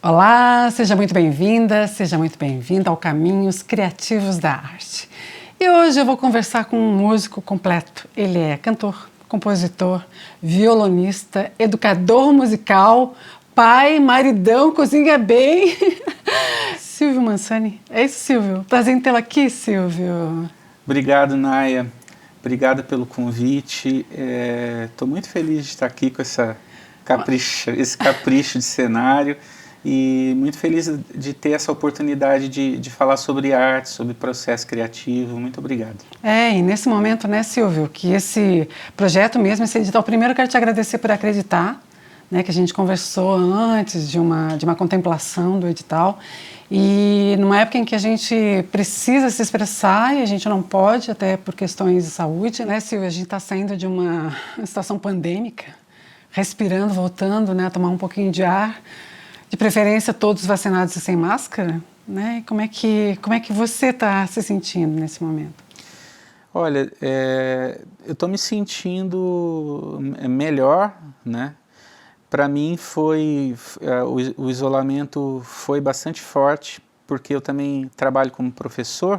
Olá, seja muito bem-vinda, seja muito bem-vindo ao Caminhos Criativos da Arte. E hoje eu vou conversar com um músico completo. Ele é cantor, compositor, violonista, educador musical, pai, maridão, cozinha bem. Silvio Mansani. É isso, Silvio? Prazer em tê-lo aqui, Silvio. Obrigado, Naya. Obrigada pelo convite. Estou muito feliz de estar aqui com esse capricho de cenário e muito feliz de ter essa oportunidade de falar sobre arte, sobre processo criativo. Muito obrigado. E nesse momento, né, Silvio, que esse projeto mesmo, esse edital, primeiro eu quero te agradecer por acreditar, né, que a gente conversou antes de uma contemplação do edital. E numa época em que a gente precisa se expressar e a gente não pode, até por questões de saúde, né, Silvia? A gente está saindo de uma situação pandêmica, respirando, voltando, né, a tomar um pouquinho de ar, de preferência todos vacinados e sem máscara, né? Como é que você está se sentindo nesse momento? Olha, eu estou me sentindo melhor, né? Para mim o isolamento foi bastante forte, porque eu também trabalho como professor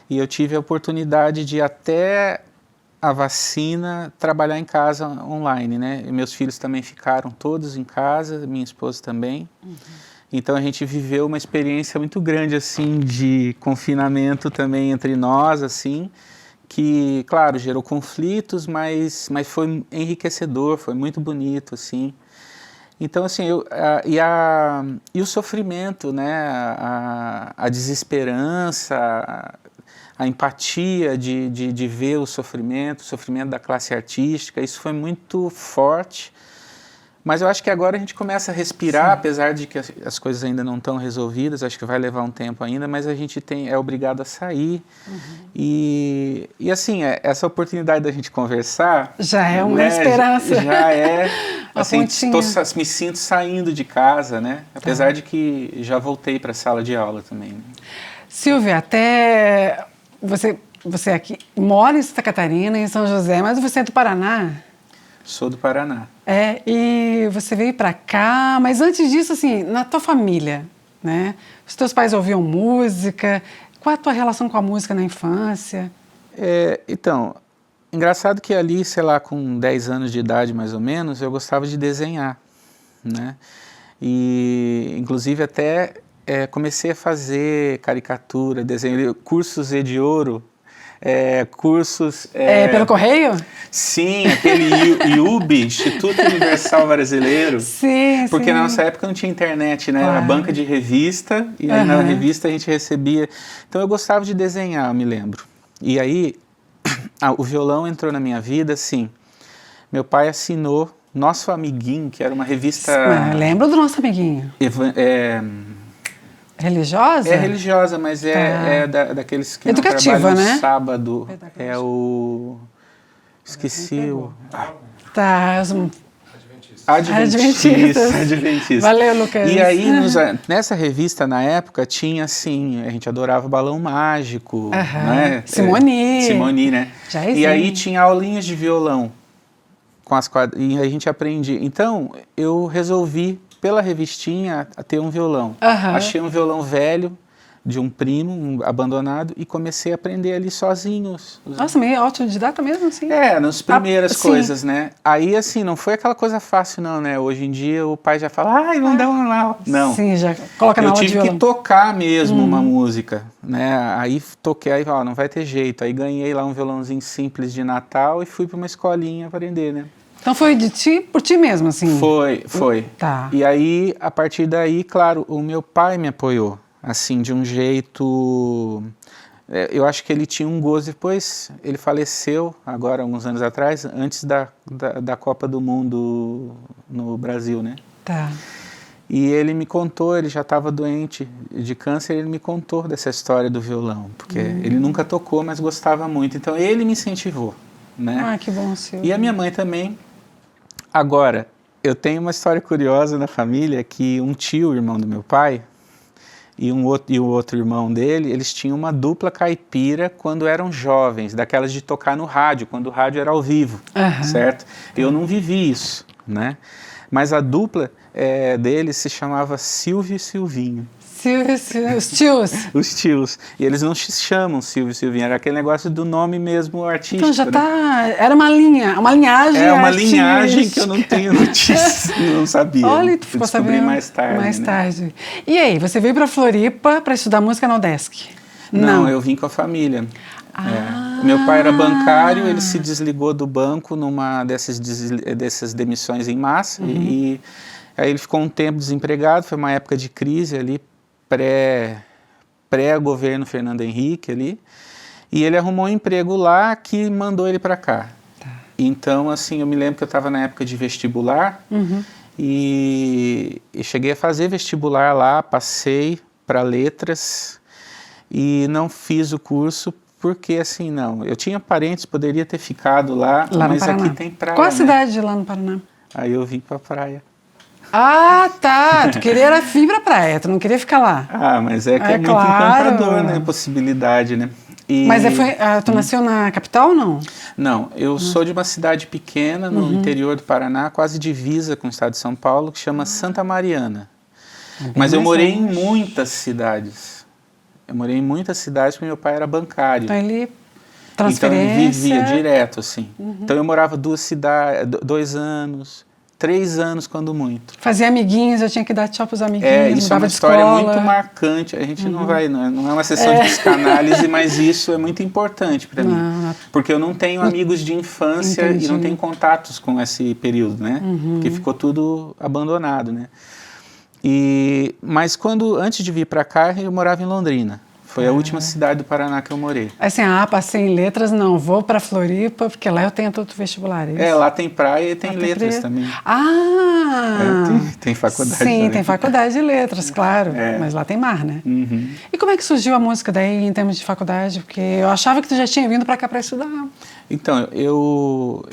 e eu tive a oportunidade de até a vacina trabalhar em casa online, né? E meus filhos também ficaram todos em casa, minha esposa também. Uhum. Então a gente viveu uma experiência muito grande assim de confinamento também entre nós, assim, que, claro, gerou conflitos, mas foi enriquecedor, foi muito bonito, assim. Então, assim, e o sofrimento, né, a desesperança, a empatia de ver o sofrimento da classe artística, isso foi muito forte. Mas eu acho que agora a gente começa a respirar, sim, apesar de que as coisas ainda não estão resolvidas, acho que vai levar um tempo ainda, mas a gente é obrigado a sair. Uhum. E assim, essa oportunidade da gente conversar... Já é uma esperança. Já é, assim, me sinto saindo de casa, né? Apesar de que já voltei para a sala de aula também. Né? Silvia, até você aqui mora em Santa Catarina, em São José, mas você é do Paraná? Sou do Paraná. E você veio para cá, mas antes disso, assim, na tua família, né? Os teus pais ouviam música? Qual a tua relação com a música na infância? Então, engraçado que ali, sei lá, com 10 anos de idade mais ou menos, eu gostava de desenhar, né? E, inclusive, até comecei a fazer caricatura, desenho, cursos de ouro. Cursos... pelo correio? Sim, aquele IUB, Instituto Universal Brasileiro. Sim, porque sim. Na nossa época não tinha internet, né? Era banca de revista, e aí na revista a gente recebia... Então eu gostava de desenhar, eu me lembro. E aí, o violão entrou na minha vida, assim. Meu pai assinou Nosso Amiguinho, que era uma revista... Lembro do Nosso Amiguinho. Religiosa? É religiosa, mas daqueles que educativa, não trabalham, né? No sábado. Esqueci o... Adventista. Valeu, Lucas. E aí, nessa revista, na época, tinha assim, a gente adorava Balão Mágico, né? Simone, né? E aí tinha aulinhas de violão, e a gente aprendia. Então, eu resolvi, pela revistinha, a ter um violão. Achei um violão velho, de um primo, abandonado, e comecei a aprender ali sozinho. Nossa, meio autodidata mesmo, assim? Nas primeiras coisas, né? Aí, assim, não foi aquela coisa fácil, não, né? Hoje em dia, o pai já fala, vamos dar uma lá. Não. Sim, já coloca na aula de violão. Eu tive que tocar mesmo uma música, né? Aí toquei, aí não vai ter jeito. Aí ganhei lá um violãozinho simples de Natal e fui para uma escolinha aprender, né? Então foi por ti mesmo, assim? Foi. Tá. E aí, a partir daí, claro, o meu pai me apoiou, assim, de um jeito... Eu acho que ele tinha um gosto, depois ele faleceu, agora, alguns anos atrás, antes da Copa do Mundo no Brasil, né? Tá. E ele me contou, ele já estava doente de câncer, ele me contou dessa história do violão, porque ele nunca tocou, mas gostava muito. Então, ele me incentivou, né? Que bom, Silvio. E a minha mãe também. Agora, eu tenho uma história curiosa na família, que um tio, irmão do meu pai, e o outro irmão dele, eles tinham uma dupla caipira quando eram jovens, daquelas de tocar no rádio, quando o rádio era ao vivo, certo? Eu não vivi isso, né? Mas a dupla deles se chamava Silvio e Silvinho. Os tios. Os tios. E eles não se chamam Silvio e Silvinho, era aquele negócio do nome mesmo artístico. Então já né? tá... Era uma linhagem É uma artística. linhagem que eu não tenho notícias, não sabia. Olha, tu Eu ficou descobri sabendo mais tarde. Mais né? tarde. E aí, você veio para Floripa para estudar música na UDESC? Não, eu vim com a família. Ah. Meu pai era bancário, ele se desligou do banco numa dessas demissões em massa e aí ele ficou um tempo desempregado, foi uma época de crise ali, pré-governo Fernando Henrique ali, e ele arrumou um emprego lá que mandou ele para cá. Tá. Então, assim, eu me lembro que eu estava na época de vestibular e cheguei a fazer vestibular lá, passei para letras e não fiz o curso porque, assim, não, eu tinha parentes, poderia ter ficado lá mas aqui tem praia. Qual a cidade lá no Paraná? Aí eu vim para a praia. Ah, tá. Tu queria era vir pra praia, tu não queria ficar lá. Ah, mas é que é muito claro. encantador, né? A possibilidade, né? Mas tu nasceu na capital ou não? Não, eu sou de uma cidade pequena no interior do Paraná, quase divisa com o estado de São Paulo, que chama Santa Mariana. Mas eu morei em muitas cidades. Eu morei em muitas cidades porque meu pai era bancário. Então ele Então transferência. ele vivia direto, assim. Então eu morava 2 anos, 3 anos quando muito. Fazia amiguinhos, eu tinha que dar tchau pros amiguinhos, Isso é mudava uma de história escola. muito marcante. A gente não é uma sessão de psicanálise, mas isso é muito importante para mim. Porque eu não tenho amigos de infância e não tenho contatos com esse período, né? Porque ficou tudo abandonado, né? Mas antes de vir para cá, eu morava em Londrina. Foi a última cidade do Paraná que eu morei. Assim, passei em letras, não, vou para Floripa, porque lá eu tenho todo vestibular. Lá tem praia e tem letras também. Tem faculdade Sim, também. tem faculdade de letras, claro, mas lá tem mar, né? E como é que surgiu a música daí em termos de faculdade? Porque eu achava que tu já tinha vindo para cá para estudar. Então, eu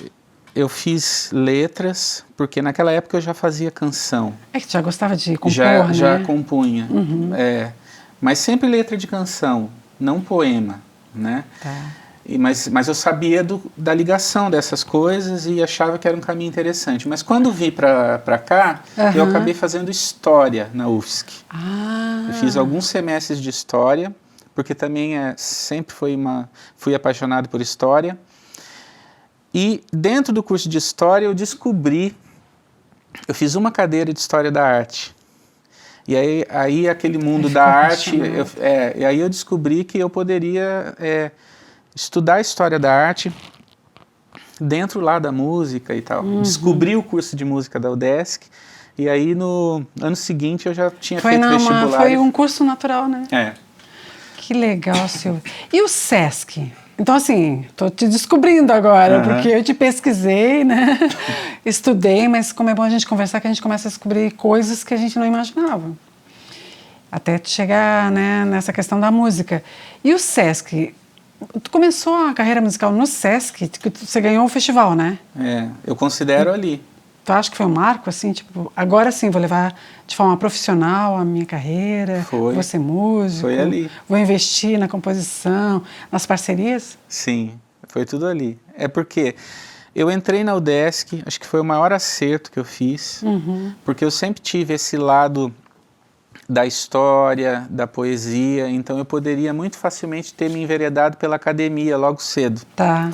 fiz letras, porque naquela época eu já fazia canção. É que tu já gostava de compor, né? Já compunha. Mas sempre letra de canção, não poema, né? Tá. Mas eu sabia da ligação dessas coisas e achava que era um caminho interessante. Mas quando vim para cá, eu acabei fazendo história na UFSC. Eu fiz alguns semestres de história, porque também sempre fui apaixonado por história. E dentro do curso de história eu fiz uma cadeira de história da arte. E aí aquele mundo da arte, e aí eu descobri que eu poderia estudar a história da arte dentro lá da música e tal. Descobri o curso de música da UDESC, e aí no ano seguinte eu já tinha feito vestibular. Foi um curso natural, né? Que legal, Silvio. E o SESC? Então, assim, estou te descobrindo agora, porque eu te pesquisei, né? Estudei, mas como é bom a gente conversar, que a gente começa a descobrir coisas que a gente não imaginava. Até chegar, né, nessa questão da música. E o SESC? Tu começou a carreira musical no SESC, que você ganhou o festival, né? Eu considero ali. Tu acha que foi um marco, assim, tipo, agora sim, vou levar de forma profissional a minha carreira, vou ser músico, foi ali. Vou investir na composição, nas parcerias? Sim, foi tudo ali. É porque eu entrei na UDESC, acho que foi o maior acerto que eu fiz, porque eu sempre tive esse lado da história, da poesia, então eu poderia muito facilmente ter me enveredado pela academia logo cedo. Tá.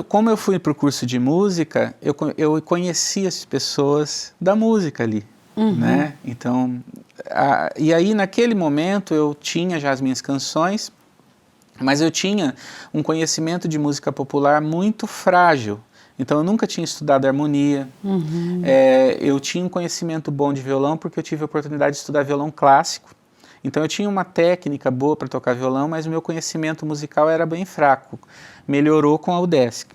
Como eu fui para o curso de música, eu conheci as pessoas da música ali, né? Então, e aí naquele momento eu tinha já as minhas canções, mas eu tinha um conhecimento de música popular muito frágil. Então eu nunca tinha estudado harmonia, eu tinha um conhecimento bom de violão porque eu tive a oportunidade de estudar violão clássico. Então eu tinha uma técnica boa para tocar violão, mas o meu conhecimento musical era bem fraco. Melhorou com a UDESC.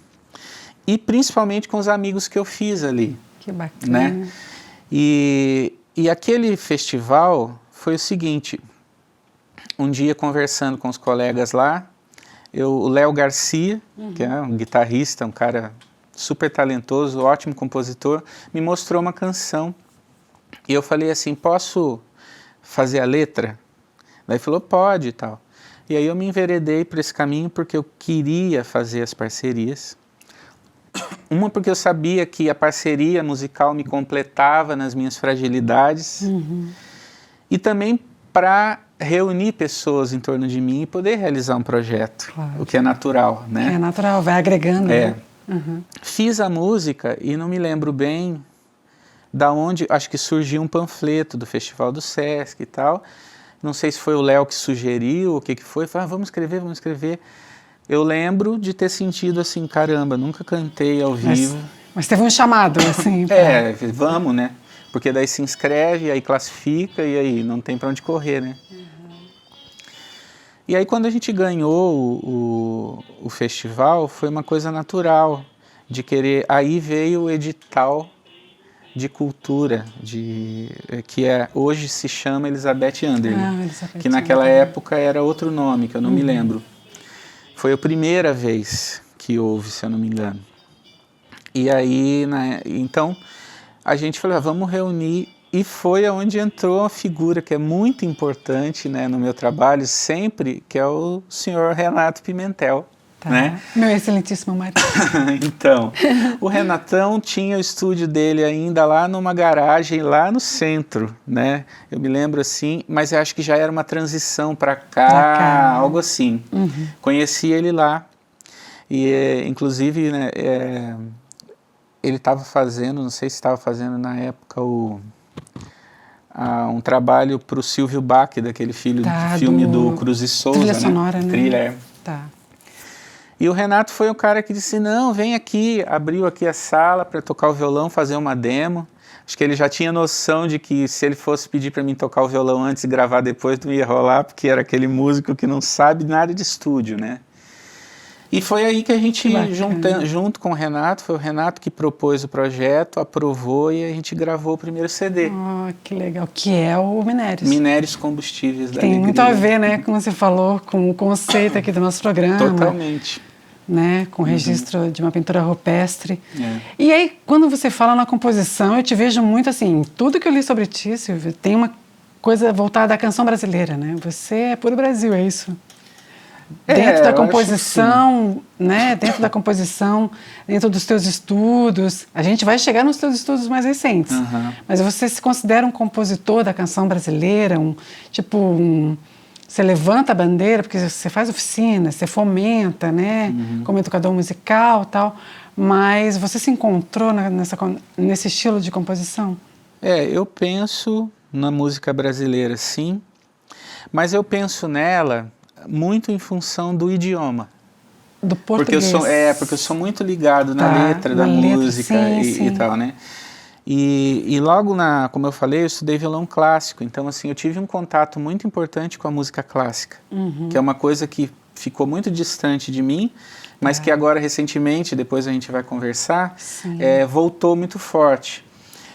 E principalmente com os amigos que eu fiz ali. Que bacana. Né? E aquele festival foi o seguinte, um dia conversando com os colegas lá, o Léo Garcia, que é um guitarrista, um cara super talentoso, ótimo compositor, me mostrou uma canção. E eu falei assim, posso fazer a letra? Daí falou, pode e tal. E aí eu me enveredei por esse caminho porque eu queria fazer as parcerias. Uma porque eu sabia que a parceria musical me completava nas minhas fragilidades, e também para reunir pessoas em torno de mim e poder realizar um projeto, Claro. O que é natural, né? É natural, vai agregando. É. Né? Fiz a música e não me lembro bem da onde, acho que surgiu um panfleto do Festival do Sesc e tal. Não sei se foi o Léo que sugeriu, o que foi. Falei, vamos escrever, vamos escrever. Eu lembro de ter sentido assim, caramba, nunca cantei ao vivo. Mas teve um chamado, assim. Vamos, né? Porque daí se inscreve, aí classifica e aí não tem para onde correr, né? E aí quando a gente ganhou o festival, foi uma coisa natural de querer... Aí veio o edital de cultura, que hoje se chama Elizabeth Anderle, que naquela época era outro nome, que eu não me lembro. Foi a primeira vez que houve, se eu não me engano. E aí, então, a gente falou, vamos reunir, e foi onde entrou uma figura que é muito importante, né, no meu trabalho sempre, que é o senhor Renato Pimentel. Tá. Né? Meu excelentíssimo marido. Então, o Renatão tinha o estúdio dele ainda lá numa garagem, lá no centro, né? Eu me lembro assim, mas eu acho que já era uma transição para cá, algo assim. Conheci ele lá, e inclusive, né, ele estava fazendo, não sei se estava fazendo na época um trabalho para o Silvio Bach, daquele filme do Cruz e Souza, trilha né? Sonora, né? Thriller. Tá. E o Renato foi o cara que disse, não, vem aqui, abriu aqui a sala para tocar o violão, fazer uma demo. Acho que ele já tinha noção de que se ele fosse pedir para mim tocar o violão antes e gravar depois, não ia rolar, porque era aquele músico que não sabe nada de estúdio, né? E foi aí que a gente, junto com o Renato, foi o Renato que propôs o projeto, aprovou e a gente gravou o primeiro CD. Oh, que legal. Que é o Minérios. Minérios Combustíveis da Tem Alegria. muito a ver, né, como você falou, com o conceito aqui do nosso programa. Totalmente. Né, com o registro de uma pintura rupestre. E aí, quando você fala na composição, eu te vejo muito assim, tudo que eu li sobre ti, Silvio, tem uma coisa voltada à canção brasileira, né? Você é puro Brasil, é isso? Dentro da composição, né? Dentro da composição, dentro dos teus estudos, a gente vai chegar nos teus estudos mais recentes. Mas você se considera um compositor da canção brasileira, você levanta a bandeira porque você faz oficina, você fomenta, né? Como educador musical, tal. Mas você se encontrou nesse estilo de composição? Eu penso na música brasileira, sim, mas eu penso nela muito em função do idioma. Do português. Porque eu sou muito ligado na letra da música e tal, né? E logo como eu falei, eu estudei violão clássico, então assim, eu tive um contato muito importante com a música clássica, que é uma coisa que ficou muito distante de mim, mas que agora recentemente, depois a gente vai conversar, voltou muito forte.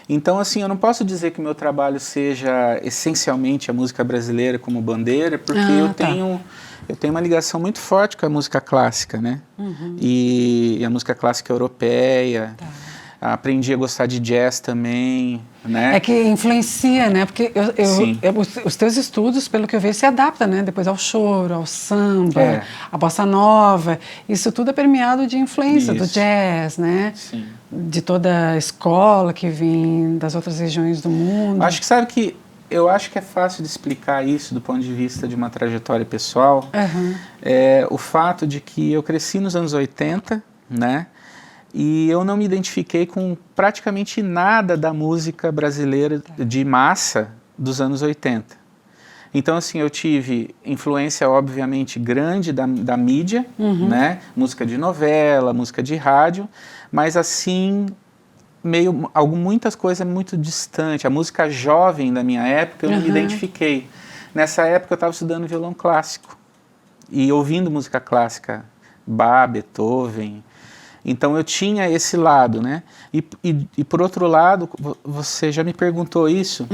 Então assim, eu não posso dizer que o meu trabalho seja essencialmente a música brasileira como bandeira, porque eu tenho uma ligação muito forte com a música clássica, né? E a música clássica europeia. Aprendi a gostar de jazz também, né? É que influencia, né? Porque os teus estudos, pelo que eu vejo, se adaptam, né? Depois ao choro, ao samba, à bossa nova. Isso tudo é permeado de influência do jazz, né? Sim. De toda a escola que vem das outras regiões do mundo. Eu acho que é fácil de explicar isso do ponto de vista de uma trajetória pessoal. O fato de que eu cresci nos anos 80, né? E eu não me identifiquei com praticamente nada da música brasileira de massa dos anos 80. Então, assim, eu tive influência, obviamente, grande da mídia, né? Música de novela, música de rádio, mas, assim, muitas coisas muito distantes. A música jovem da minha época, eu não me identifiquei. Nessa época, eu estava estudando violão clássico e ouvindo música clássica, Bach, Beethoven. Então eu tinha esse lado, né? E por outro lado, você já me perguntou isso,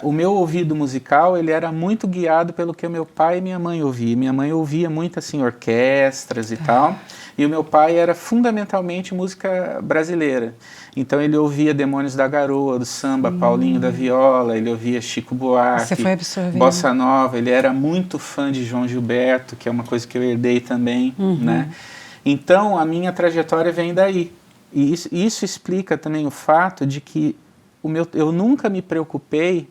o meu ouvido musical, ele era muito guiado pelo que o meu pai e minha mãe ouviam. Minha mãe ouvia muito assim, orquestras e tal, e o meu pai era fundamentalmente música brasileira. Então ele ouvia Demônios da Garoa, do samba, Paulinho da Viola, ele ouvia Chico Buarque, Você foi absorvendo. Bossa Nova, ele era muito fã de João Gilberto, que é uma coisa que eu herdei também, né? Então, a minha trajetória vem daí, E isso explica também o fato de que eu nunca me preocupei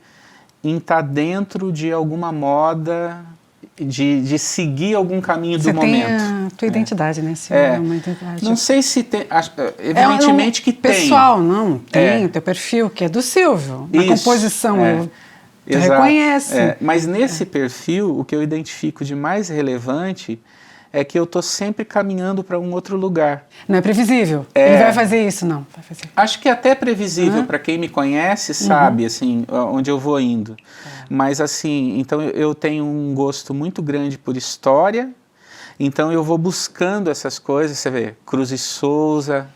em estar dentro de alguma moda, de seguir algum caminho do momento. Você tem a tua identidade, né, Silvio? Uma identidade. Não sei se tem, evidentemente que tem. Pessoal, não, tem o teu perfil, que é do Silvio, na composição, tu reconhece. Mas nesse perfil, o que eu identifico de mais relevante é que eu estou sempre caminhando para um outro lugar. Não é previsível. Ele vai fazer isso, não? Vai fazer. Acho que é até previsível, para quem me conhece, sabe, assim, onde eu vou indo. Mas, assim, então eu tenho um gosto muito grande por história, então eu vou buscando essas coisas, você vê, Cruz e Souza,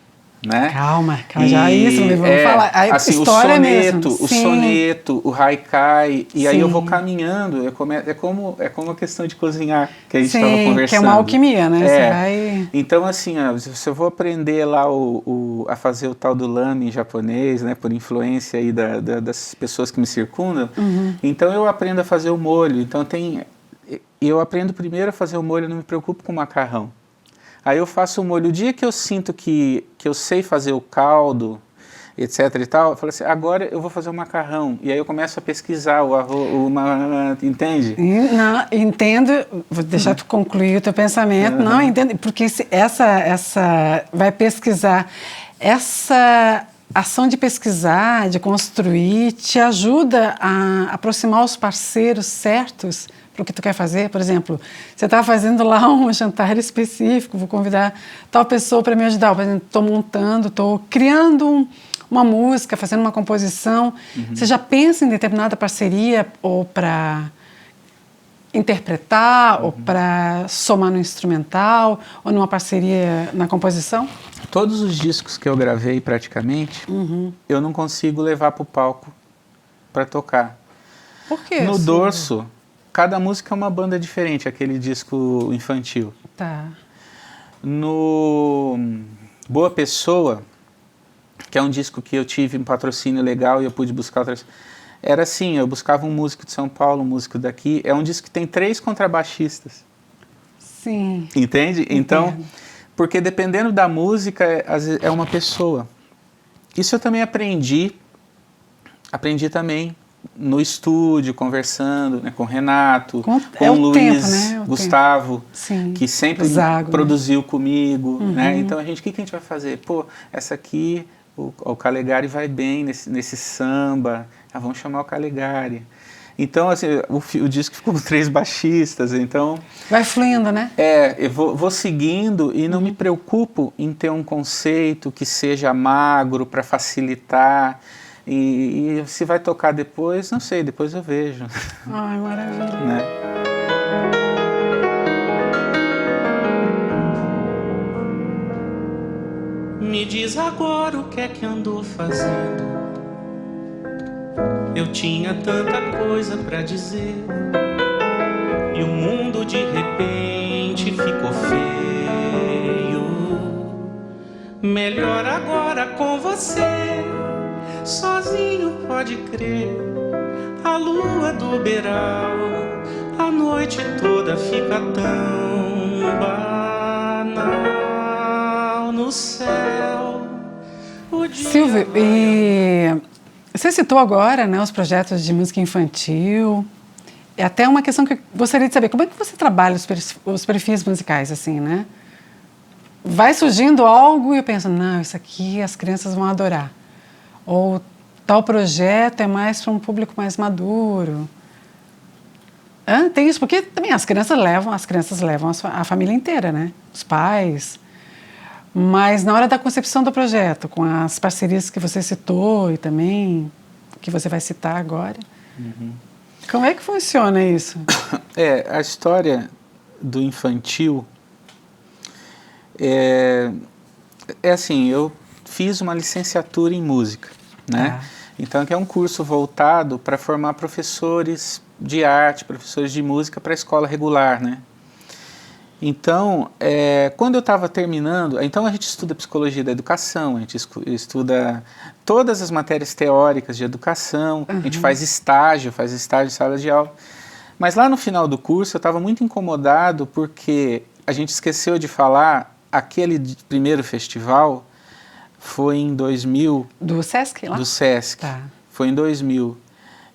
né? Calma, já isso, não vamos falar. A assim, história mesmo. O soneto, o haikai, e aí eu vou caminhando, é como a questão de cozinhar, que a gente estava conversando. Que é uma alquimia, né? Você vai... Então, assim, se eu vou aprender lá a fazer o tal do lame em japonês, né, por influência aí das pessoas que me circundam, então eu aprendo a fazer o molho. Então eu aprendo primeiro a fazer o molho, não me preocupo com o macarrão. Aí eu faço o molho. O dia que eu sinto que eu sei fazer o caldo, etc e tal, eu falo assim, agora eu vou fazer o macarrão. E aí eu começo a pesquisar o arroz, entende? Não, entendo, vou deixar tu concluir o teu pensamento. Não, entendo, porque essa vai pesquisar, essa ação de pesquisar, de construir, te ajuda a aproximar os parceiros certos para o que tu quer fazer. Por exemplo, você está fazendo lá um jantar específico, vou convidar tal pessoa para me ajudar. Por exemplo, estou montando, estou criando uma música, fazendo uma composição. Você já pensa em determinada parceria ou para interpretar, ou para somar no instrumental, ou numa parceria na composição? Todos os discos que eu gravei praticamente, eu não consigo levar para o palco para tocar. Por quê? No dorso, cada música é uma banda diferente, aquele disco infantil. Tá. No Boa Pessoa, que é um disco que eu tive um patrocínio legal e eu pude buscar outras... Era assim, eu buscava um músico de São Paulo, um músico daqui. É um disco que tem 3 contrabaixistas. Sim. Entende? Então, porque dependendo da música, é uma pessoa. Isso eu também aprendi. Aprendi também no estúdio, conversando, né, com o Renato, com o Luiz, tempo, né? Gustavo, Sim. que sempre produziu comigo. Né? Então, o que a gente vai fazer? Pô, essa aqui, o Calegari vai bem nesse samba, vamos chamar o Calegari. Então, assim, o disco ficou com 3 baixistas, então... Vai fluindo, né? Eu vou seguindo e não me preocupo em ter um conceito que seja magro para facilitar. E se vai tocar depois, não sei, depois eu vejo. Ai, maravilha. Né? Me diz agora o que é que andou fazendo. Eu tinha tanta coisa pra dizer e o mundo de repente ficou feio. Melhor agora com você, sozinho pode crer. A lua do beiral, a noite toda fica tão banal no céu. Silvio, você citou agora, né, os projetos de música infantil. É até uma questão que eu gostaria de saber. Como é que você trabalha os perfis musicais, assim, né? Vai surgindo algo e eu penso, não, isso aqui as crianças vão adorar. Ou tal projeto é mais para um público mais maduro. Tem isso, porque também as crianças levam a família inteira, né? Os pais. Mas na hora da concepção do projeto, com as parcerias que você citou e também que você vai citar agora, como é que funciona isso? A história do infantil é assim, eu fiz uma licenciatura em música, né? Então, que é um curso voltado para formar professores de arte, professores de música para a escola regular, né? Então, quando eu estava terminando, então a gente estuda psicologia da educação, a gente estuda todas as matérias teóricas de educação, a gente faz estágio em sala de aula. Mas lá no final do curso eu estava muito incomodado porque a gente esqueceu de falar, aquele primeiro festival, foi em 2000. Do Sesc lá? Do Sesc. Tá. Foi em 2000.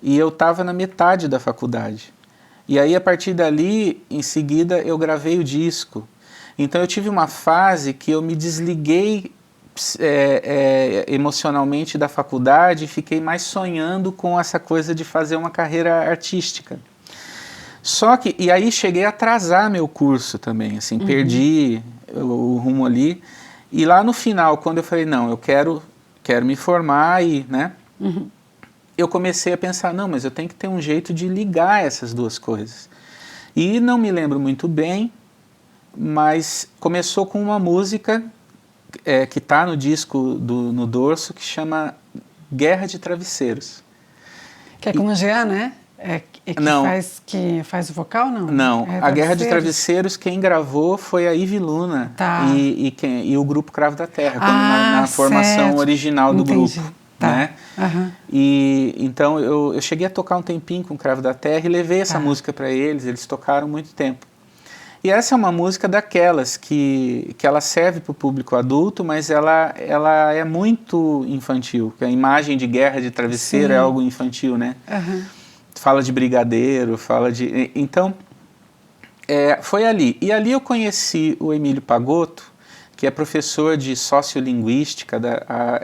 E eu estava na metade da faculdade. E aí, a partir dali, em seguida, eu gravei o disco. Então, eu tive uma fase que eu me desliguei emocionalmente da faculdade e fiquei mais sonhando com essa coisa de fazer uma carreira artística. Só que, e aí cheguei a atrasar meu curso também, assim, perdi o rumo ali. E lá no final, quando eu falei, não, eu quero me formar e, né, eu comecei a pensar, não, mas eu tenho que ter um jeito de ligar essas duas coisas. E não me lembro muito bem, mas começou com uma música que está no disco no dorso, que chama Guerra de Travesseiros. Que é com o Jean, né? Não. Que faz o vocal, não? Não, a Guerra de Travesseiros, quem gravou foi a Ivy Luna e o grupo Cravo da Terra, na formação original do grupo. Né? E então eu cheguei a tocar um tempinho com o Cravo da Terra e levei essa música para eles tocaram muito tempo. E essa é uma música daquelas que ela serve para o público adulto, mas ela é muito infantil, que a imagem de Guerra de Travesseiro é algo infantil, né? Fala de brigadeiro, Então, foi ali. E ali eu conheci o Emílio Pagotto, que é professor de Sociolinguística,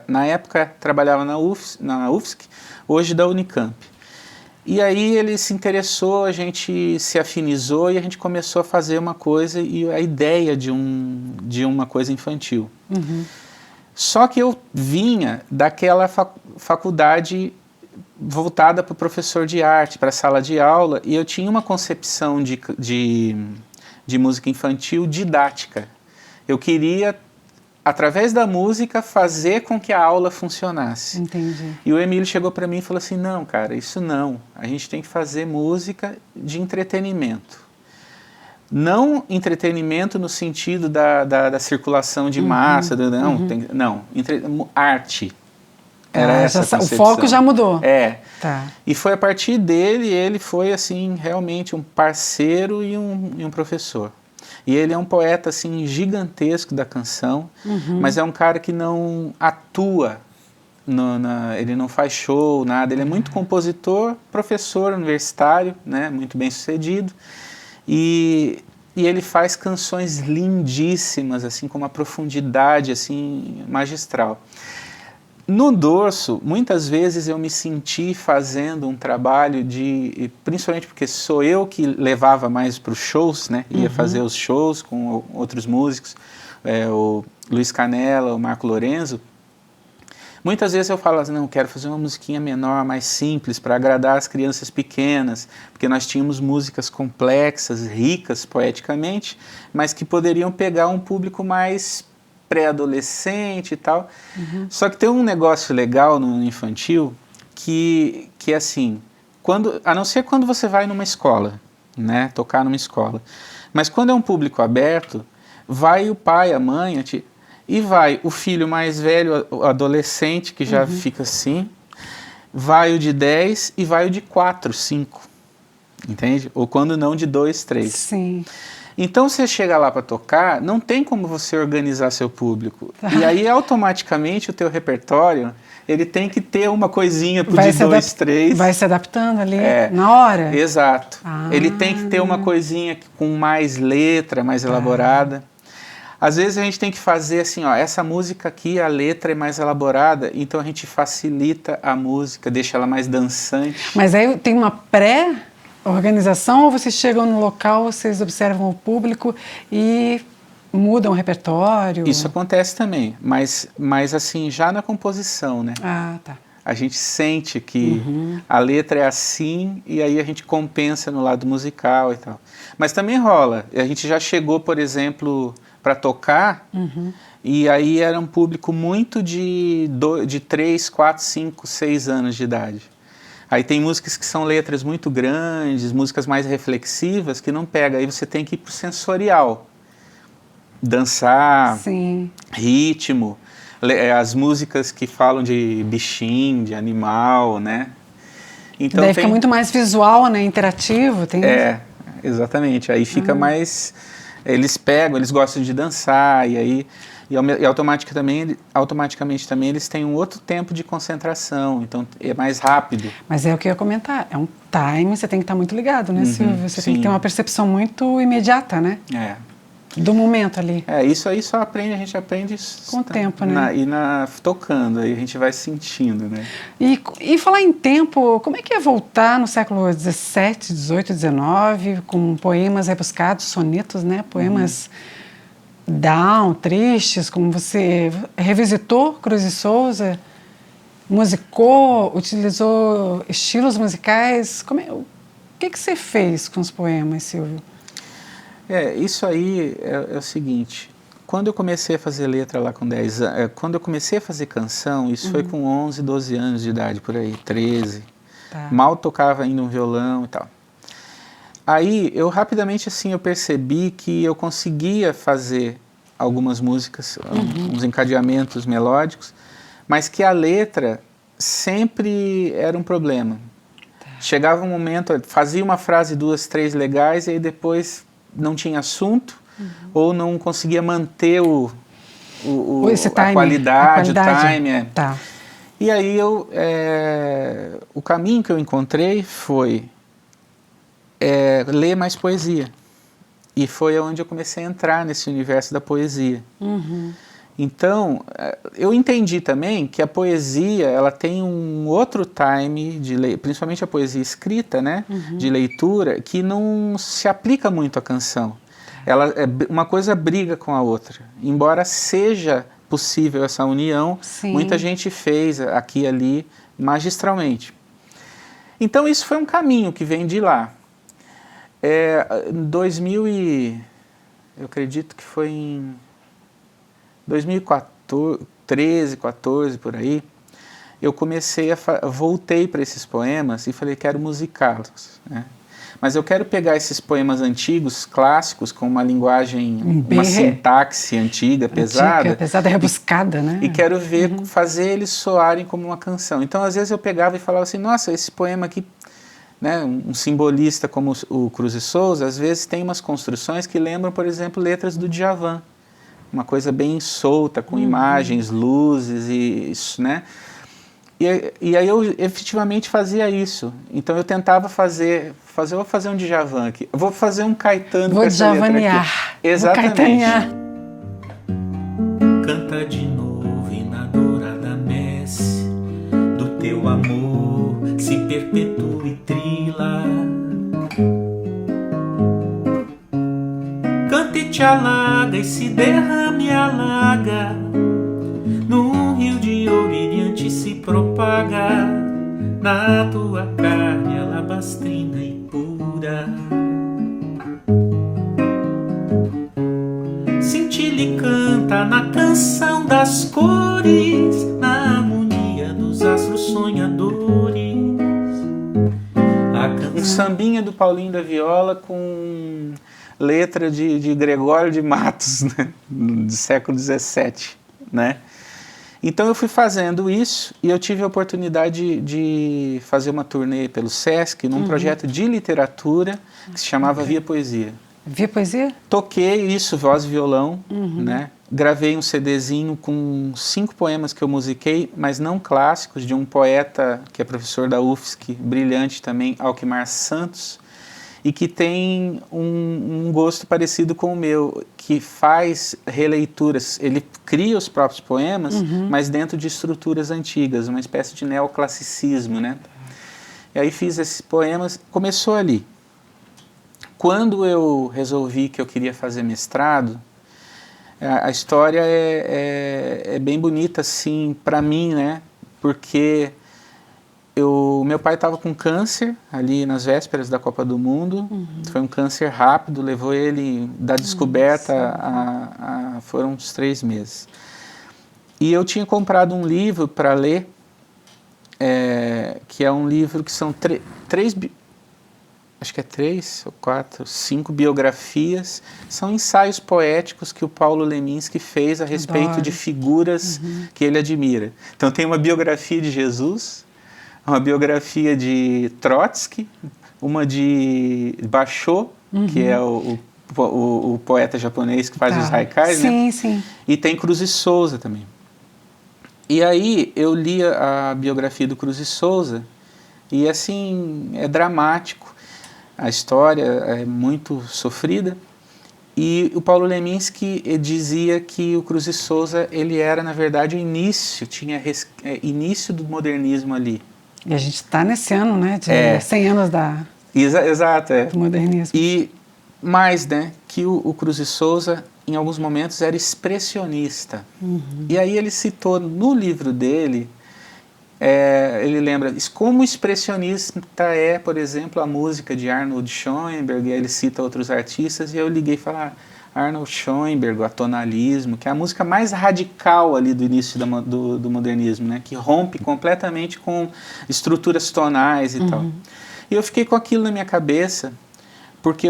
na época trabalhava na UFSC, hoje da Unicamp. E aí ele se interessou, a gente se afinizou e a gente começou a fazer uma coisa, e a ideia de uma coisa infantil. Só que eu vinha daquela faculdade voltada para o professor de arte, para a sala de aula, e eu tinha uma concepção de música infantil didática. Eu queria, através da música, fazer com que a aula funcionasse. Entendi. E o Emílio chegou para mim e falou assim, não, cara, isso não. A gente tem que fazer música de entretenimento. Não entretenimento no sentido da circulação de massa, arte. Era essa concepção. O foco já mudou. Tá. E foi a partir dele, ele foi assim, realmente um parceiro e um professor. E ele é um poeta assim, gigantesco da canção, mas é um cara que não atua, ele não faz show, nada. Ele é muito compositor, professor universitário, né, muito bem sucedido. E ele faz canções lindíssimas, assim, com uma profundidade assim, magistral. No dorso, muitas vezes eu me senti fazendo um trabalho principalmente porque sou eu que levava mais para os shows, né? Ia fazer os shows com outros músicos, o Luiz Canella, o Marco Lorenzo. Muitas vezes eu falo assim, não, quero fazer uma musiquinha menor, mais simples, para agradar as crianças pequenas, porque nós tínhamos músicas complexas, ricas poeticamente, mas que poderiam pegar um público mais pré-adolescente e tal. Só que tem um negócio legal no infantil que é assim, a não ser quando você vai numa escola, né, tocar numa escola, mas quando é um público aberto, vai o pai, a mãe, e vai o filho mais velho, o adolescente, que já fica assim, vai o de 10 e vai o de 4, 5, entende? Ou quando não, de 2, 3. Sim. Então, você chega lá para tocar, não tem como você organizar seu público. E aí, automaticamente, o teu repertório, ele tem que ter uma coisinha pro de 2, 3. Vai se adaptando ali na hora? Exato. Ele tem que ter uma coisinha com mais letra, mais elaborada. Às vezes, a gente tem que fazer assim, ó, essa música aqui, a letra é mais elaborada, então a gente facilita a música, deixa ela mais dançante. Mas aí tem uma pré-organização, ou vocês chegam no local, vocês observam o público e mudam o repertório? Isso acontece também, mas assim, já na composição, né? Tá. A gente sente que a letra é assim e aí a gente compensa no lado musical e tal. Mas também rola. A gente já chegou, por exemplo, para tocar e aí era um público muito de 3, 4, 5, 6 anos de idade. Aí tem músicas que são letras muito grandes, músicas mais reflexivas, que não pega. Aí você tem que ir pro sensorial. Dançar, ritmo, as músicas que falam de bichinho, de animal, né? Então daí fica muito mais visual, né? Interativo. Exatamente. Aí fica mais... Eles pegam, eles gostam de dançar, e aí... E automaticamente também eles têm um outro tempo de concentração, então é mais rápido. Mas é o que eu ia comentar, é um time, você tem que estar muito ligado, né, Silvio? Você tem que ter uma percepção muito imediata, né? Do momento ali. Isso aí só aprende, a gente aprende com o tempo, né? Tocando, aí a gente vai sentindo, né? E falar em tempo, como é que é voltar no século XVII, XVIII, XIX, com poemas rebuscados, sonetos, né? Poemas down, tristes, como você revisitou Cruz e Souza, musicou, utilizou estilos musicais. O que você fez com os poemas, Silvio? Isso aí é o seguinte, quando eu comecei a fazer letra lá com 10 anos, quando eu comecei a fazer canção, isso foi com 11, 12 anos de idade, por aí, 13, mal tocava ainda um violão e tal. Aí, eu rapidamente assim, eu percebi que eu conseguia fazer algumas músicas, uns encadeamentos melódicos, mas que a letra sempre era um problema. Chegava um momento, fazia uma frase, 2, 3 legais, e aí depois não tinha assunto, ou não conseguia manter a qualidade, o time. E aí o caminho que eu encontrei foi ler mais poesia. E foi onde eu comecei a entrar nesse universo da poesia. Então, eu entendi também que a poesia, ela tem um outro time, principalmente a poesia escrita, né, de leitura, que não se aplica muito à canção. Uma coisa briga com a outra. Embora seja possível essa união, muita gente fez aqui e ali magistralmente. Então, isso foi um caminho que vem de lá. Eu acredito que foi em 2013, 14, por aí, eu voltei para esses poemas e falei, quero musicá-los, né? Mas eu quero pegar esses poemas antigos, clássicos, com uma linguagem, uma sintaxe antiga, pesada. Pesada, rebuscada, né? E quero fazer eles soarem como uma canção. Então, às vezes eu pegava e falava assim, nossa, esse poema aqui, né, um simbolista como o Cruz e Souza, às vezes tem umas construções que lembram, por exemplo, letras do Djavan. Uma coisa bem solta, com imagens, luzes e isso, né? E aí eu efetivamente fazia isso. Então eu tentava vou fazer um Djavan aqui, vou fazer um Caetano com essa letra aqui. Exatamente. Vou caetanear. Canta de novo e na dourada messe do teu amor se perpetue e trila. Canta e te alaga e se derrame e alaga, num rio de ouro brilhante se propaga, na tua carne alabastrina e pura. Cintila e canta na canção das cores, na harmonia dos astros sonhadores. Um sambinha do Paulinho da Viola com letra de Gregório de Matos, né? Do século XVII, né? Então eu fui fazendo isso e eu tive a oportunidade de fazer uma turnê pelo Sesc num projeto de literatura que se chamava Via Poesia. Via Poesia? Toquei isso, voz e violão, né? Gravei um CDzinho com 5 poemas que eu musiquei, mas não clássicos, de um poeta que é professor da UFSC, brilhante também, Alquimar Santos, e que tem um gosto parecido com o meu, que faz releituras. Ele cria os próprios poemas, mas dentro de estruturas antigas, uma espécie de neoclassicismo, né? E aí fiz esses poemas, começou ali. Quando eu resolvi que eu queria fazer mestrado, a história é bem bonita, assim, para mim, né? Porque meu pai estava com câncer ali nas vésperas da Copa do Mundo. Foi um câncer rápido, levou ele da descoberta foram uns 3 meses. E eu tinha comprado um livro para ler, que é um livro que são 3 ou 4, 5 biografias, são ensaios poéticos que o Paulo Leminski fez a respeito de figuras que ele admira. Então tem uma biografia de Jesus, uma biografia de Trotsky, uma de Bachot, que é o o poeta japonês que faz os haikais, né? Sim, sim. E tem Cruz e Souza também. E aí eu li a biografia do Cruz e Souza e assim, é dramático. A história é muito sofrida. E o Paulo Leminski dizia que o Cruz e Souza, ele era, na verdade, o início, início do modernismo ali. E a gente está nesse ano, né, de 100 anos Exato, do modernismo. E mais, né, que o Cruz e Souza, em alguns momentos, era expressionista. E aí ele citou no livro dele, ele lembra como expressionista é, por exemplo, a música de Arnold Schoenberg, e ele cita outros artistas, e eu liguei e falei, Arnold Schoenberg, o atonalismo, que é a música mais radical ali do início do modernismo, né, que rompe completamente com estruturas tonais e tal. E eu fiquei com aquilo na minha cabeça, porque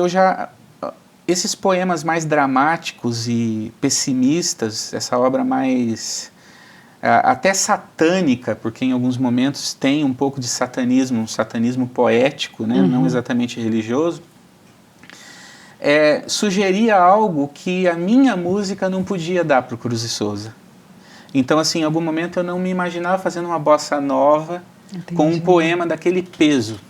esses poemas mais dramáticos e pessimistas, essa obra mais até satânica, porque em alguns momentos tem um pouco de satanismo, um satanismo poético, né, não exatamente religioso, sugeria algo que a minha música não podia dar para o Cruz e Souza. Então, assim, em algum momento eu não me imaginava fazendo uma bossa nova com um poema daquele peso.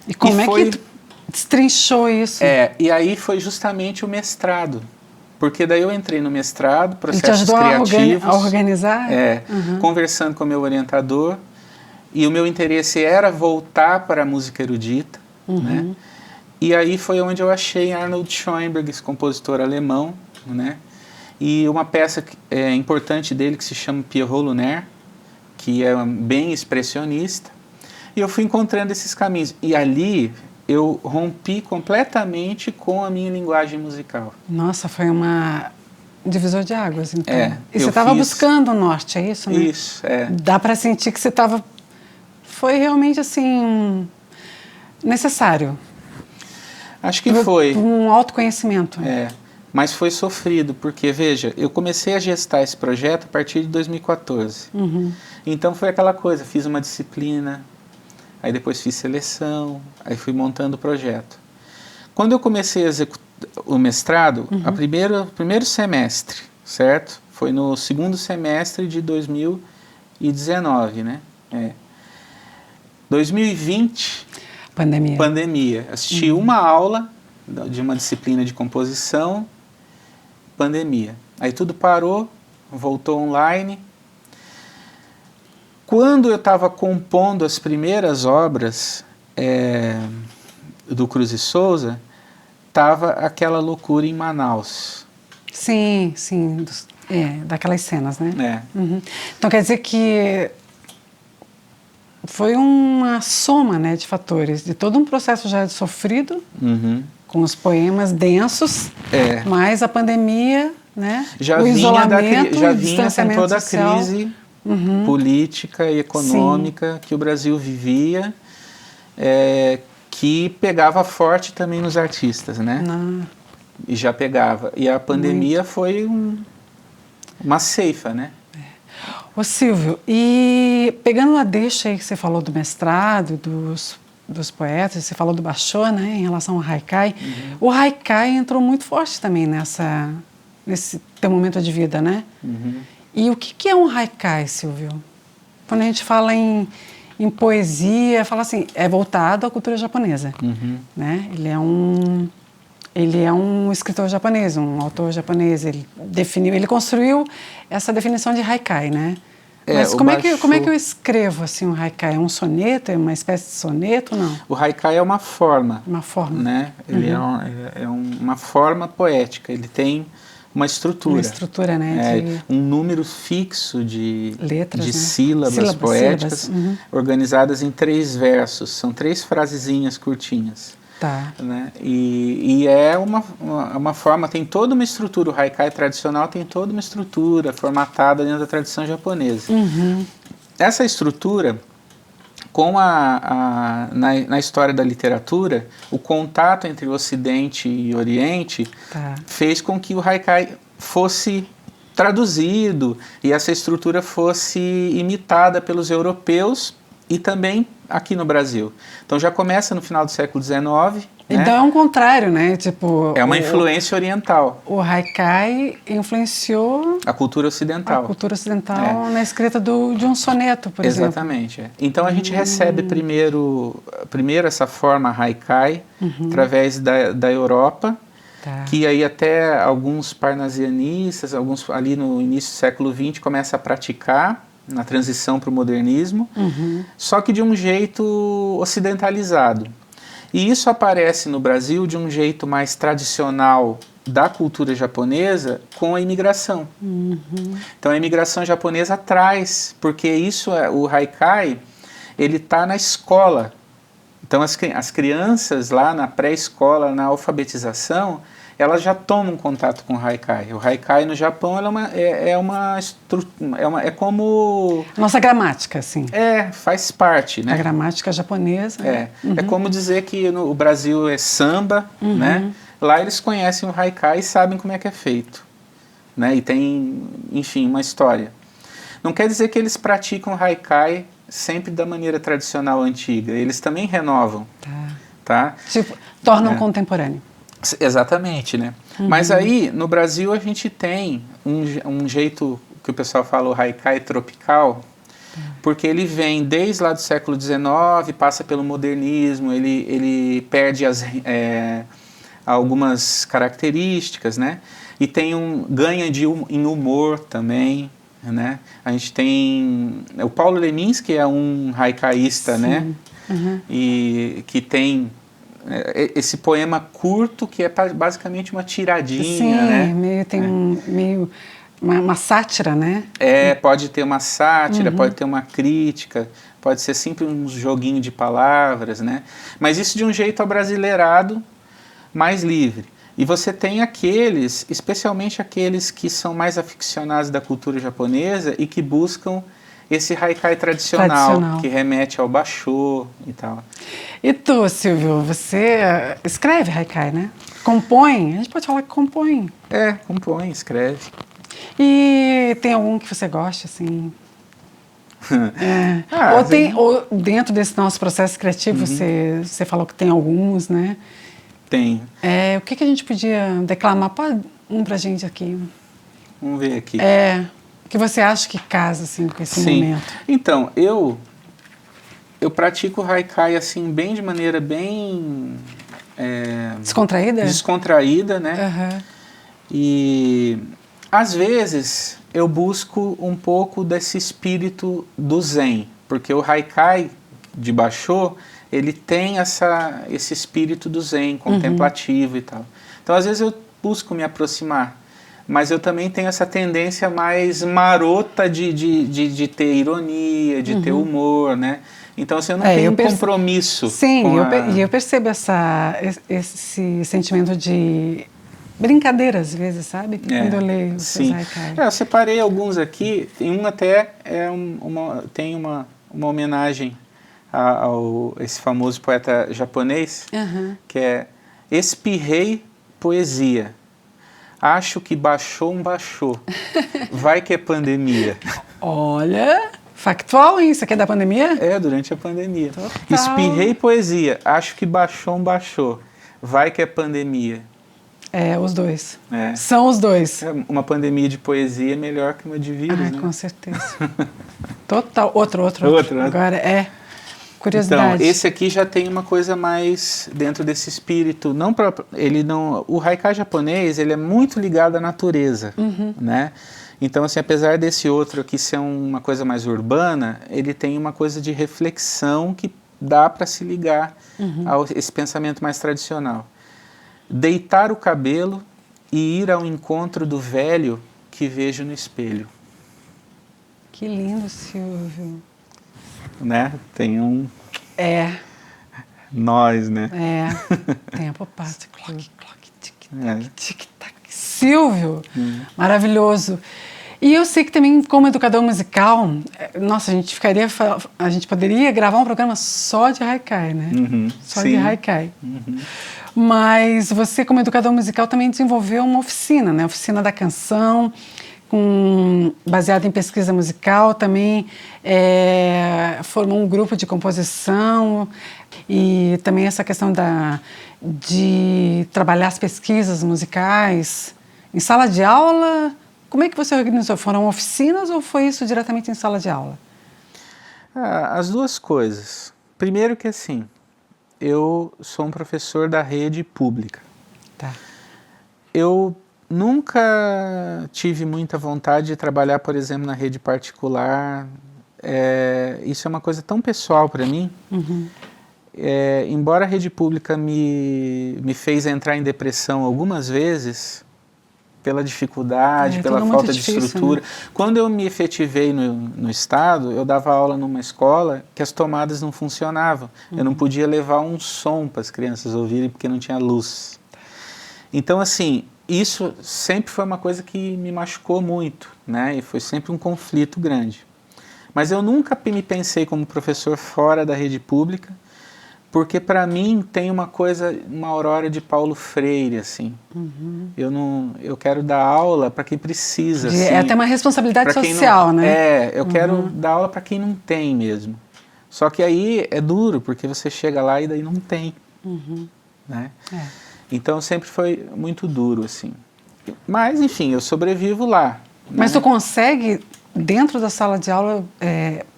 E como que tu destrinchou isso? E aí foi justamente o mestrado. Porque daí eu entrei no mestrado, processos criativos. Ele te ajudou a organizar? Conversando com o meu orientador. E o meu interesse era voltar para a música erudita. Né? E aí foi onde eu achei Arnold Schoenberg, esse compositor alemão. Né? E uma peça importante dele que se chama Pierrot Lunaire, que é bem expressionista. E eu fui encontrando esses caminhos. E ali eu rompi completamente com a minha linguagem musical. Nossa, foi uma divisor de águas, então. E você estava buscando o norte, é isso, né? Isso, Dá para sentir que você estava... Foi realmente, assim, necessário. Acho que foi. Um autoconhecimento. Mas foi sofrido, porque, veja, eu comecei a gestar esse projeto a partir de 2014. Então foi aquela coisa, fiz uma disciplina, aí depois fiz seleção, aí fui montando o projeto. Quando eu comecei a executar o mestrado, o primeiro semestre, certo? Foi no segundo semestre de 2019, né? 2020, pandemia. Assisti uma aula de uma disciplina de composição, pandemia. Aí tudo parou, voltou online. Quando eu estava compondo as primeiras obras do Cruz e Souza, estava aquela loucura em Manaus. Sim, daquelas cenas, né? Então quer dizer que foi uma soma, né, de fatores, de todo um processo já sofrido, com os poemas densos, mais a pandemia, né? O isolamento, já vinha com toda a crise política e econômica que o Brasil vivia, que pegava forte também nos artistas, né? E já pegava. E a pandemia foi uma ceifa, né? Ô Silvio, e pegando a deixa aí que você falou do mestrado, dos poetas, você falou do Basho, né, em relação ao haikai, o haikai entrou muito forte também nesse teu momento de vida, né? E o que é um haikai, Silvio? Quando a gente fala em poesia, fala assim, é voltado à cultura japonesa, né? Ele é um escritor japonês, um autor japonês. Ele construiu essa definição de haikai, né? Mas como é que eu escrevo assim um haikai? É um soneto? É uma espécie de soneto? Não. O haikai é uma forma. Uma forma. Né? Ele é uma forma poética. Ele tem uma estrutura. Uma estrutura, né? Um número fixo de letras, de sílabas poéticas organizadas em 3 versos. São 3 frasezinhas curtinhas. Tá. Né? E é uma forma, tem toda uma estrutura, o haikai tradicional tem toda uma estrutura formatada dentro da tradição japonesa. Essa estrutura, com na história da literatura, o contato entre o Ocidente e o Oriente fez com que o haikai fosse traduzido e essa estrutura fosse imitada pelos europeus e também aqui no Brasil. Então já começa no final do século XIX. Então né? é um contrário, né? Tipo, É uma influência oriental. O haikai influenciou a cultura ocidental. A cultura ocidental na escrita de um soneto, por exemplo. Exatamente. Então a gente recebe primeiro essa forma haikai através da Europa, que aí até alguns parnasianistas, alguns ali no início do século XX começam a praticar na transição para o modernismo, só que de um jeito ocidentalizado. E isso aparece no Brasil de um jeito mais tradicional da cultura japonesa com a imigração. Então a imigração japonesa traz, porque isso o haikai, ele está na escola. Então as crianças lá na pré-escola, na alfabetização, elas já tomam contato com o haikai. O haikai no Japão é como... Nossa gramática, assim. Faz parte, né? A gramática japonesa. É como dizer que o Brasil é samba, né? Lá eles conhecem o haikai e sabem como é que é feito, né? E tem, enfim, uma história. Não quer dizer que eles praticam haikai sempre da maneira tradicional antiga. Eles também renovam, tá? Tipo, tornam contemporâneo. Exatamente, né? Mas aí, no Brasil, a gente tem um jeito que o pessoal fala, o haikai tropical, porque ele vem desde lá do século XIX, passa pelo modernismo, ele perde algumas características, né? E ganha em humor também, né? A gente tem o Paulo Leminski, é um haikaísta, né? E que tem esse poema curto que é basicamente uma tiradinha, né? Meio uma sátira, né? Pode ter uma sátira, pode ter uma crítica, pode ser sempre um joguinho de palavras, né? Mas isso de um jeito abrasileirado, mais livre. E você tem aqueles, especialmente aqueles que são mais aficionados da cultura japonesa e que buscam esse haikai tradicional. Que remete ao Basho e tal. E tu, Silvio, você escreve haikai, né? Compõe? A gente pode falar que compõe. Compõe, escreve. E tem algum que você gosta, assim? Ou dentro desse nosso processo criativo, você falou que tem alguns, né? Tem. O que a gente podia declamar? Pode um pra gente aqui. Vamos ver aqui. O que você acha que casa, assim, com esse momento? Então, eu pratico haikai, assim, de maneira bem... Descontraída? Descontraída, né? E, às vezes, eu busco um pouco desse espírito do zen, porque o haikai de Basho, ele tem esse espírito do zen, contemplativo e tal. Então, às vezes, eu busco me aproximar, mas eu também tenho essa tendência mais marota de ter ironia, de ter humor, né? Então, assim, eu não tenho um compromisso. Sim, eu percebo esse sentimento de brincadeira, às vezes, sabe? Quando eu leio os haikai. Eu separei alguns aqui, tem um até, tem uma homenagem a esse famoso poeta japonês, que é Espirrei Poesia. Acho que baixou um baixou. Vai que é pandemia. Olha, factual, hein? Isso aqui é da pandemia? Durante a pandemia. Total. Espirrei poesia. Acho que baixou um baixou. Vai que é pandemia. Os dois. São os dois. Uma pandemia de poesia é melhor que uma de vírus, né? Com certeza. Total. Outro. Agora curiosidade. Então, esse aqui já tem uma coisa mais dentro desse espírito. O haikai japonês, ele é muito ligado à natureza, né? Então, assim, apesar desse outro aqui ser uma coisa mais urbana, ele tem uma coisa de reflexão que dá para se ligar a esse pensamento mais tradicional. Deitar o cabelo e ir ao encontro do velho que vejo no espelho. Que lindo, Silvio. Né? Tem um... Nós, né? Tempo passa. Clock, tic-tac, tic-tac. Silvio, maravilhoso. E eu sei que também, como educador musical, nossa, a gente poderia gravar um programa só de haikai, né? Só de haikai. Mas você, como educador musical, também desenvolveu uma oficina, né? Oficina da canção, baseado em pesquisa musical, também formou um grupo de composição e também essa questão de trabalhar as pesquisas musicais em sala de aula. Como é que você organizou? Foram oficinas ou foi isso diretamente em sala de aula? As duas coisas. Primeiro que assim, eu sou um professor da rede pública. Tá. Eu nunca tive muita vontade de trabalhar, por exemplo, na rede particular. Isso é uma coisa tão pessoal para mim. Uhum. Embora a rede pública me fez entrar em depressão algumas vezes, pela dificuldade, pela falta de estrutura. Né? Quando eu me efetivei no Estado, eu dava aula numa escola que as tomadas não funcionavam. Eu não podia levar um som para as crianças ouvirem porque não tinha luz. Então, assim, isso sempre foi uma coisa que me machucou muito, né? E foi sempre um conflito grande. Mas eu nunca me pensei como professor fora da rede pública, porque para mim tem uma aurora de Paulo Freire, assim. Uhum. Eu quero dar aula para quem precisa. Assim, é até uma responsabilidade social, né? Eu quero dar aula para quem não tem mesmo. Só que aí é duro, porque você chega lá e daí não tem. Uhum. Né? Então sempre foi muito duro, assim. Mas, enfim, eu sobrevivo lá. Mas né? tu consegue, dentro da sala de aula,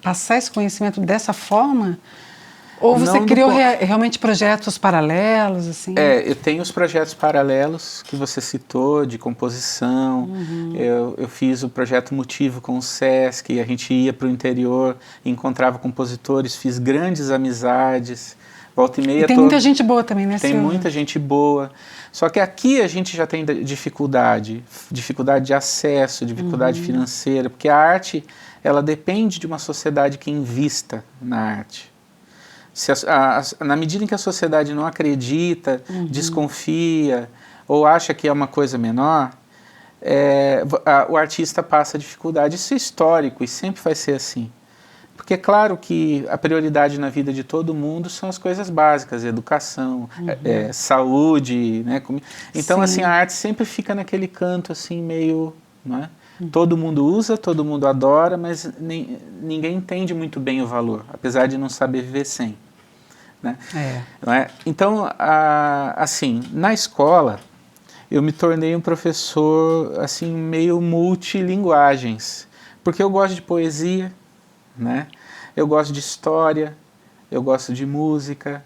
passar esse conhecimento dessa forma? Ou você criou realmente projetos paralelos, assim? Eu tenho os projetos paralelos que você citou, de composição. Uhum. Eu fiz o projeto Motivo com o Sesc, a gente ia para o interior, encontrava compositores, fiz grandes amizades. Volta e meia. E tem muita gente boa também, né, Tem muita gente boa. Só que aqui a gente já tem dificuldade de acesso, dificuldade financeira, porque a arte, ela depende de uma sociedade que invista na arte. Na medida em que a sociedade não acredita, desconfia ou acha que é uma coisa menor, o artista passa dificuldade. Isso é histórico e sempre vai ser assim. Porque é claro que a prioridade na vida de todo mundo são as coisas básicas, educação, saúde, né? Então, Sim. assim, a arte sempre fica naquele canto assim meio... Não é? Todo mundo usa, todo mundo adora, mas ninguém entende muito bem o valor, apesar de não saber viver sem. Né? Não é? Então, assim, na escola, eu me tornei um professor assim, meio multilinguagens, porque eu gosto de poesia, né? Eu gosto de história, eu gosto de música,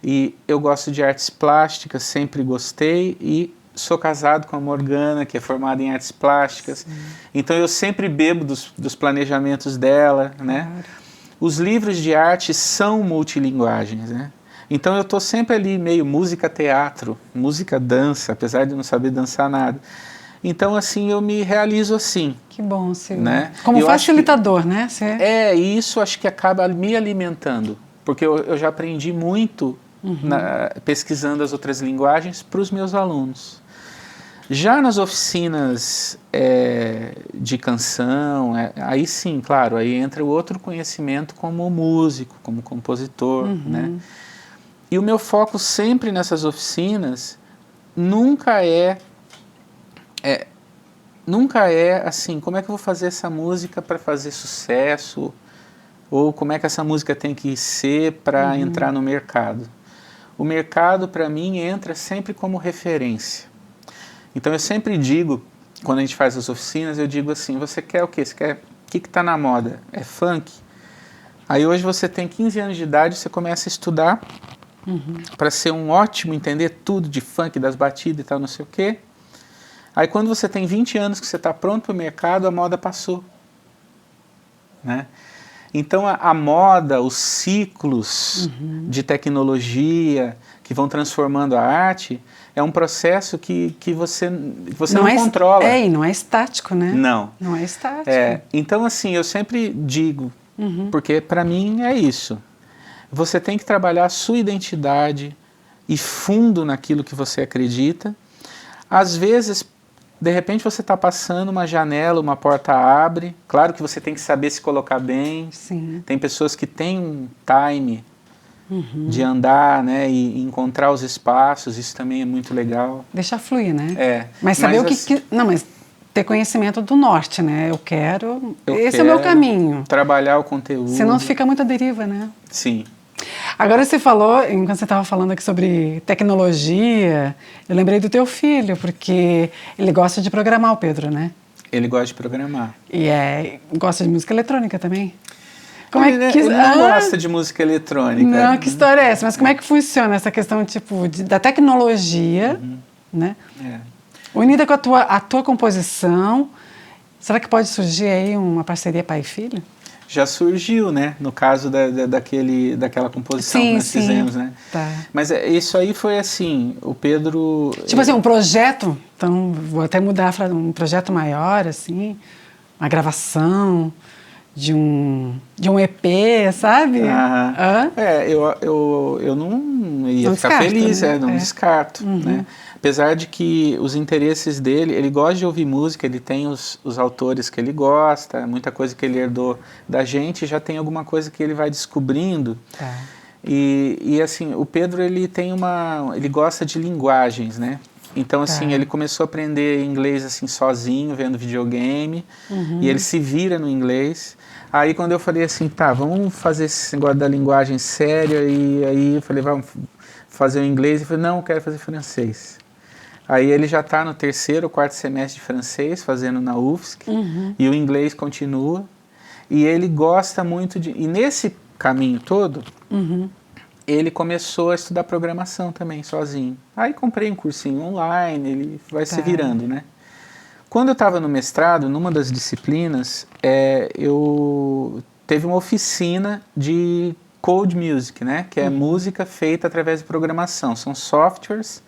e eu gosto de artes plásticas, sempre gostei, e sou casado com a Morgana, que é formada em artes plásticas. Sim. Então eu sempre bebo dos planejamentos dela, né? Claro. Os livros de arte são multilinguagens, né? Então eu estou sempre ali meio música, teatro, música, dança, apesar de não saber dançar nada. Então assim, eu me realizo assim. Que bom, Silvio. Né? Como facilitador, né? E isso acho que acaba me alimentando, porque eu já aprendi muito pesquisando as outras linguagens para os meus alunos. Já nas oficinas de canção, aí sim, claro, aí entra o outro conhecimento como músico, como compositor, né? E o meu foco sempre nessas oficinas nunca é assim, como é que eu vou fazer essa música para fazer sucesso, ou como é que essa música tem que ser para entrar no mercado. O mercado, para mim, entra sempre como referência. Então eu sempre digo, quando a gente faz as oficinas, eu digo assim, você quer o quê? Você quer, o que está na moda? É funk? Aí hoje você tem 15 anos de idade, você começa a estudar para ser um ótimo, entender tudo de funk, das batidas e tal, não sei o quê. Aí quando você tem 20 anos que você está pronto para o mercado, a moda passou. Né? Então a moda, os ciclos de tecnologia que vão transformando a arte, é um processo que você não controla. E não é estático, né? Não. Não é estático. Então assim, eu sempre digo, porque para mim é isso. Você tem que trabalhar a sua identidade e fundo naquilo que você acredita. Às vezes, de repente você está passando uma janela, uma porta abre. Claro que você tem que saber se colocar bem. Sim. Tem pessoas que têm um time de andar, né, e encontrar os espaços. Isso também é muito legal. Deixar fluir, né? É. Mas saber o que... Não, mas ter conhecimento do norte, né? Esse é o quero meu caminho. trabalhar o conteúdo. Senão fica muita deriva, né? Sim. Agora você falou, enquanto você estava falando aqui sobre tecnologia, eu lembrei do teu filho, porque ele gosta de programar, o Pedro, né? Ele gosta de programar. E gosta de música eletrônica também. Ele não gosta de música eletrônica. Não, que história é essa? Mas como é que funciona essa questão tipo, da tecnologia, né? Unida com a tua composição, será que pode surgir aí uma parceria pai e filho? Já surgiu, né? No caso daquela composição que nós fizemos, né? Tá. Mas isso aí foi assim, o Pedro... Tipo assim, um projeto, então vou até mudar, um projeto maior, assim, uma gravação de um EP, sabe? Eu não ia ficar feliz, né? Não descarto, né? Apesar de que os interesses dele, ele gosta de ouvir música, ele tem os autores que ele gosta, muita coisa que ele herdou da gente, já tem alguma coisa que ele vai descobrindo. Tá. E assim, o Pedro, ele gosta de linguagens, né? Então, assim, ele começou a aprender inglês assim sozinho, vendo videogame, e ele se vira no inglês. Aí quando eu falei assim, tá, vamos fazer esse negócio da linguagem séria, e aí eu falei, vamos fazer o inglês, ele falou, não, eu quero fazer francês. Aí ele já está no 3º ou 4º semestre de francês, fazendo na UFSC, e o inglês continua, e ele gosta muito de... E nesse caminho todo, ele começou a estudar programação também, sozinho. Aí comprei um cursinho online, ele vai se virando, né? Quando eu estava no mestrado, numa das disciplinas, eu teve uma oficina de code music, né? Que é música feita através de programação. São softwares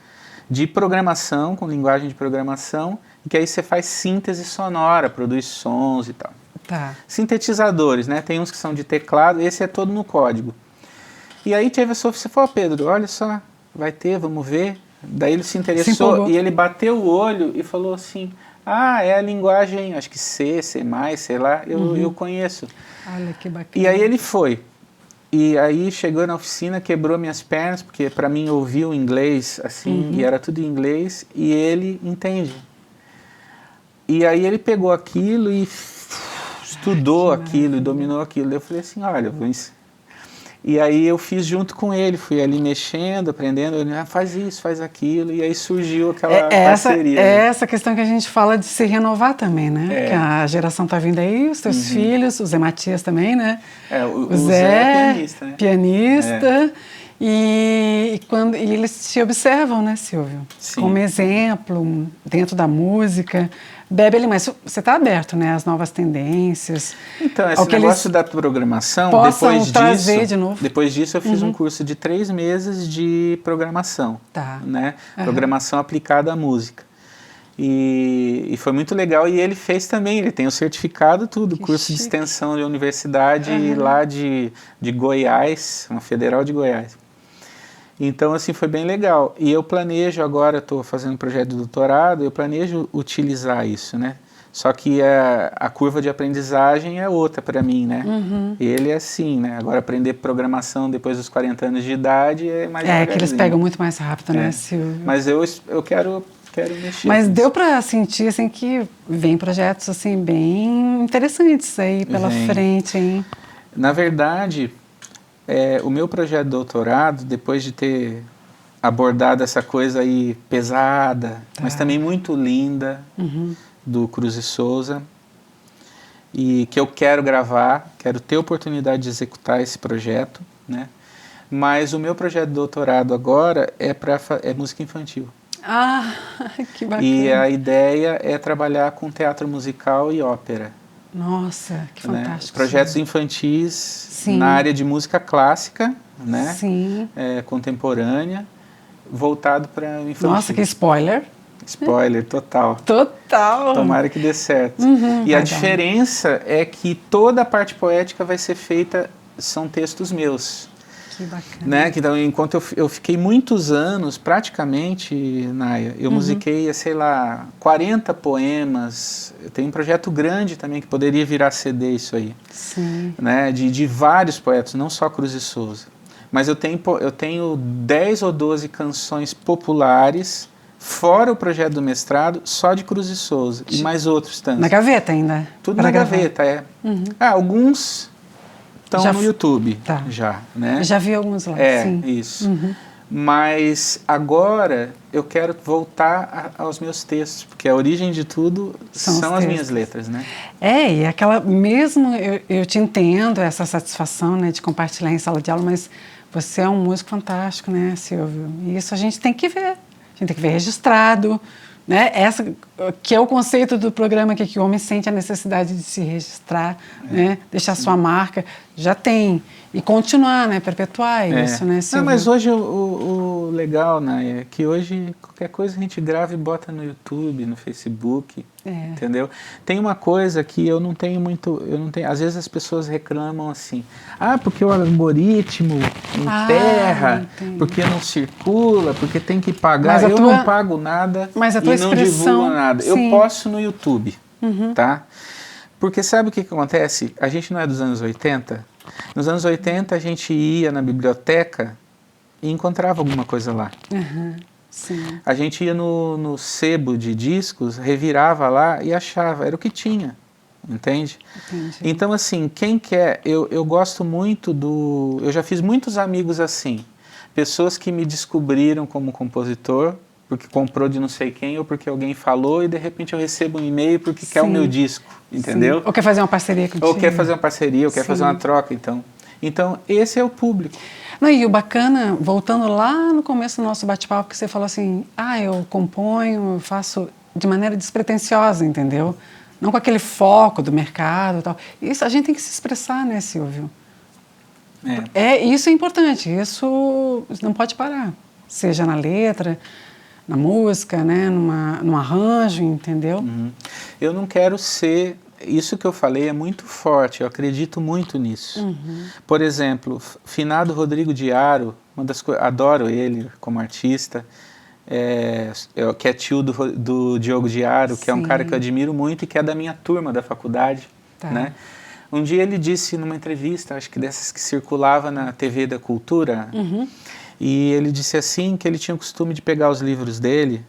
de programação, com linguagem de programação, e que aí você faz síntese sonora, produz sons e tal. Tá. Sintetizadores, né? Tem uns que são de teclado, esse é todo no código. E aí teve essa oficina, falou, Pedro, olha só, vai ter, vamos ver. Daí ele se interessou e ele bateu o olho e falou assim, é a linguagem, acho que C++, sei lá, eu conheço. Olha que bacana. E aí ele foi. E aí chegou na oficina, quebrou minhas pernas, porque para mim ouvir o inglês assim, e era tudo em inglês, e ele entende. E aí ele pegou aquilo e estudou aquilo e dominou aquilo. Eu falei assim, olha, e aí eu fiz junto com ele, fui ali mexendo, aprendendo, ele, faz isso, faz aquilo, e aí surgiu aquela parceria. Essa questão que a gente fala de se renovar também, né? Que a geração tá vindo aí, os teus filhos, o Zé Matias também, né? O Zé é pianista, né? Pianista, e eles te observam, né, Silvio? Sim. Como exemplo, dentro da música. Bebe ali, mas você está aberto, né, às novas tendências. Então, esse negócio da programação, depois disso eu fiz um curso de 3 meses de programação, né? Programação aplicada à música. E foi muito legal, e ele fez também, ele tem o certificado, tudo, curso de extensão de universidade lá de Goiás, uma federal de Goiás. Então, assim, foi bem legal. E eu planejo agora, estou fazendo um projeto de doutorado, eu planejo utilizar isso, né? Só que a curva de aprendizagem é outra para mim, né? Ele é assim, né? Agora, aprender programação depois dos 40 anos de idade é mais devagarzinho. Que eles pegam muito mais rápido, né, Silvio? Mas eu quero mexer. Mas deu para sentir, assim, que vem projetos, assim, bem interessantes aí pela frente, hein? Na verdade... o meu projeto de doutorado, depois de ter abordado essa coisa aí pesada, mas também muito linda, do Cruz e Souza, e que eu quero gravar, quero ter oportunidade de executar esse projeto, né? Mas o meu projeto de doutorado agora é música infantil. Que bacana. E a ideia é trabalhar com teatro musical e ópera. Nossa, que fantástico. Projetos infantis na área de música clássica, né? Contemporânea, voltado para infantil. Nossa, que spoiler. Spoiler, total. Total. Tomara que dê certo. E a diferença é que toda a parte poética vai ser feita, são textos meus. Que bacana. Né? Então, enquanto eu fiquei muitos anos, praticamente, Naya, eu musiquei, sei lá, 40 poemas. Eu tenho um projeto grande também, que poderia virar CD isso aí. Sim. Né? De vários poetas, não só Cruz e Souza. Mas eu tenho 10 ou 12 canções populares Fora o projeto do mestrado, só de Cruz e Souza, e mais outros tantos. Na gaveta ainda? Tudo na gaveta, alguns estão no YouTube, já, né? Já vi alguns lá, sim. Isso. Mas agora eu quero voltar aos meus textos, porque a origem de tudo são as minhas letras, né? E aquela, mesmo eu te entendo, essa satisfação, né, de compartilhar em sala de aula, mas você é um músico fantástico, né, Silvio? E isso a gente tem que ver, registrado, né? Essa que é o conceito do programa aqui, que o homem sente a necessidade de se registrar, né? Deixar sua marca, já tem. E continuar, né? Perpetuar isso, né, Silvio? Não, mas hoje o legal, né, é que hoje qualquer coisa a gente grava e bota no YouTube, no Facebook, entendeu? Tem uma coisa que eu não tenho muito, às vezes as pessoas reclamam assim, porque o algoritmo enterra, porque não circula, porque tem que pagar, eu não pago nada e não divulgo nada. Eu posto no YouTube, tá? Porque sabe o que acontece? A gente não é dos anos 80? Nos anos 80 a gente ia na biblioteca e encontrava alguma coisa lá. Sim. A gente ia no sebo de discos, revirava lá e achava, era o que tinha, entende? Entendi. Então assim, quem quer, eu gosto muito eu já fiz muitos amigos assim, pessoas que me descobriram como compositor, porque comprou de não sei quem, ou porque alguém falou, e de repente eu recebo um e-mail porque quer o meu disco, entendeu? Sim. Ou quer fazer uma parceria contigo. Ou quer fazer uma parceria, ou quer fazer uma troca, então. Então, esse é o público. Não, e o bacana, voltando lá no começo do nosso bate-papo, que você falou assim, eu componho, eu faço de maneira despretensiosa, entendeu? Não com aquele foco do mercado e tal. Isso, a gente tem que se expressar, né, Silvio? Isso é importante, isso não pode parar. Seja na letra, na música, né, num arranjo, entendeu? Eu não quero ser... Isso que eu falei é muito forte, eu acredito muito nisso. Por exemplo, finado Rodrigo de Aro, adoro ele como artista, que é tio do Diogo de Aro, que é um cara que eu admiro muito e que é da minha turma da faculdade. Né? Um dia ele disse numa entrevista, acho que dessas que circulava na TV da Cultura, e ele disse assim que ele tinha o costume de pegar os livros dele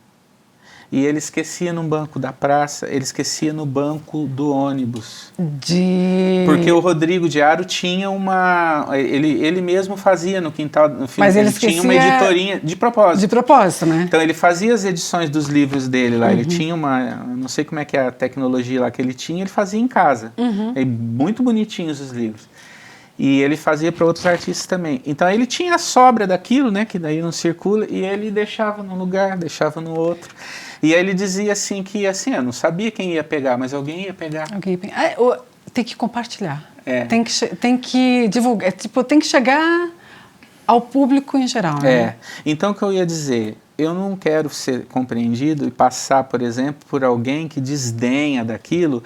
e ele esquecia num banco da praça, ele esquecia no banco do ônibus. Porque o Rodrigo de Aro tinha ele mesmo fazia no quintal, no fim, mas ele tinha uma editorinha de propósito. De propósito, né? Então ele fazia as edições dos livros dele lá, ele tinha não sei como é que é a tecnologia lá que ele tinha, ele fazia em casa. Muito bonitinhos os livros. E ele fazia para outros artistas também. Então ele tinha a sobra daquilo, né, que daí não circula, e ele deixava num lugar, deixava no outro. E aí ele dizia assim que assim, eu não sabia quem ia pegar, mas alguém ia pegar. Tem que compartilhar. Tem que divulgar, tem que chegar ao público em geral, né? Então o que eu ia dizer, eu não quero ser compreendido e passar, por exemplo, por alguém que desdenha daquilo,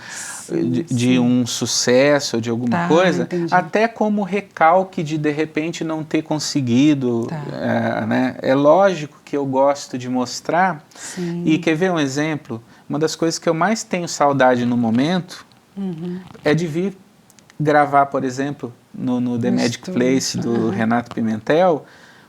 de um sucesso, de alguma coisa, entendi. Até como recalque de repente não ter conseguido. Né? É lógico que eu gosto de mostrar. E quer ver um exemplo? Uma das coisas que eu mais tenho saudade no momento é de vir gravar, por exemplo, no The Magic Place do Renato Pimentel,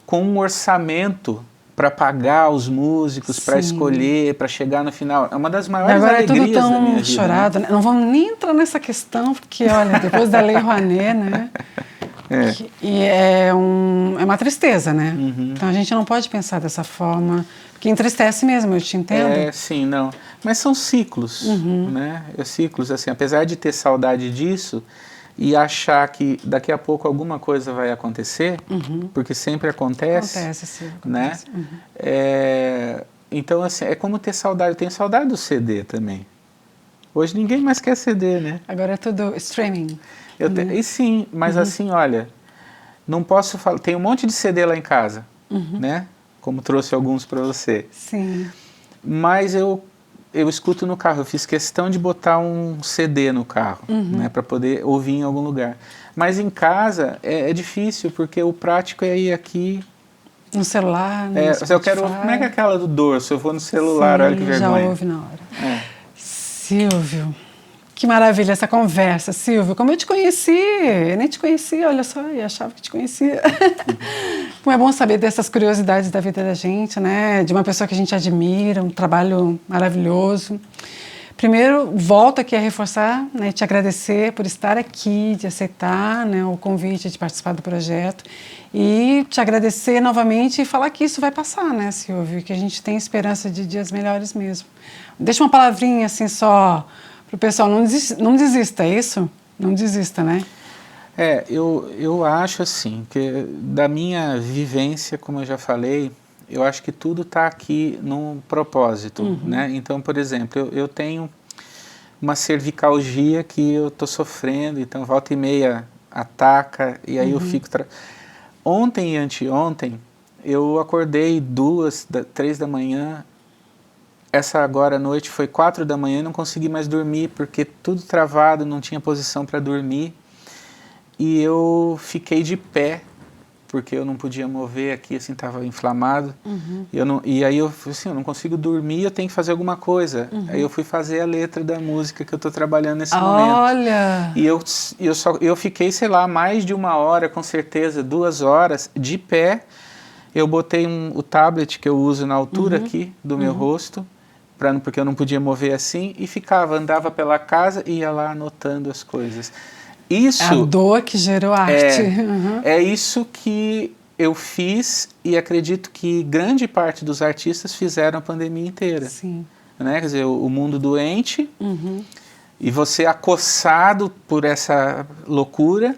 com um orçamento para pagar os músicos, para escolher, para chegar no final. É uma das maiores alegrias da minha vida. Agora é tudo tão chorado, né? Não vamos nem entrar nessa questão, porque, olha, depois da Lei Rouanet, né? E é uma tristeza, né? Então a gente não pode pensar dessa forma, porque entristece mesmo, eu te entendo. Sim, não. Mas são ciclos, né? Ciclos, assim, apesar de ter saudade disso, e achar que daqui a pouco alguma coisa vai acontecer, porque sempre acontece. Sim, né? Então, assim, é como ter saudade. Eu tenho saudade do CD também. Hoje ninguém mais quer CD, né? Agora é tudo streaming. E sim, mas assim, olha, não posso falar... Tem um monte de CD lá em casa, né? Como trouxe alguns para você. Sim. Mas eu escuto no carro, eu fiz questão de botar um CD no carro, né, para poder ouvir em algum lugar. Mas em casa é difícil, porque o prático é ir aqui... No celular, no eu quero, como é que é aquela do dorso? Eu vou no celular, olha que vergonha. Já ouve na hora. Silvio, Que maravilha essa conversa, Silvio. Como eu te conheci, eu nem te conhecia, olha só, e achava que te conhecia. Como é bom saber dessas curiosidades da vida da gente, né? De uma pessoa que a gente admira, um trabalho maravilhoso. Primeiro, volto aqui a reforçar, né, te agradecer por estar aqui, de aceitar, né, o convite de participar do projeto e te agradecer novamente e falar que isso vai passar, né, Silvio, que a gente tem esperança de dias melhores mesmo. Deixa uma palavrinha assim só para o pessoal, não desista, é isso? Não desista, né? Eu acho assim, que da minha vivência, como eu já falei, eu acho que tudo está aqui num propósito, né? Então, por exemplo, eu tenho uma cervicalgia que eu estou sofrendo, então volta e meia ataca, e aí eu fico... Ontem e anteontem, eu acordei 2, 3 da manhã, essa agora à noite foi 4 da manhã e não consegui mais dormir, porque tudo travado, não tinha posição para dormir, e eu fiquei de pé, porque eu não podia mover aqui, assim, estava inflamado. E aí eu falei assim, eu não consigo dormir, eu tenho que fazer alguma coisa. Aí eu fui fazer a letra da música que eu estou trabalhando nesse momento. Olha! E eu fiquei, sei lá, mais de 1 hora, com certeza, 2 horas, de pé. Eu botei o tablet que eu uso na altura aqui do meu rosto, porque eu não podia mover assim, e andava pela casa e ia lá anotando as coisas. Isso, a dor que gerou arte. É isso que eu fiz e acredito que grande parte dos artistas fizeram a pandemia inteira. Sim. Né? Quer dizer, o mundo doente e você acossado por essa loucura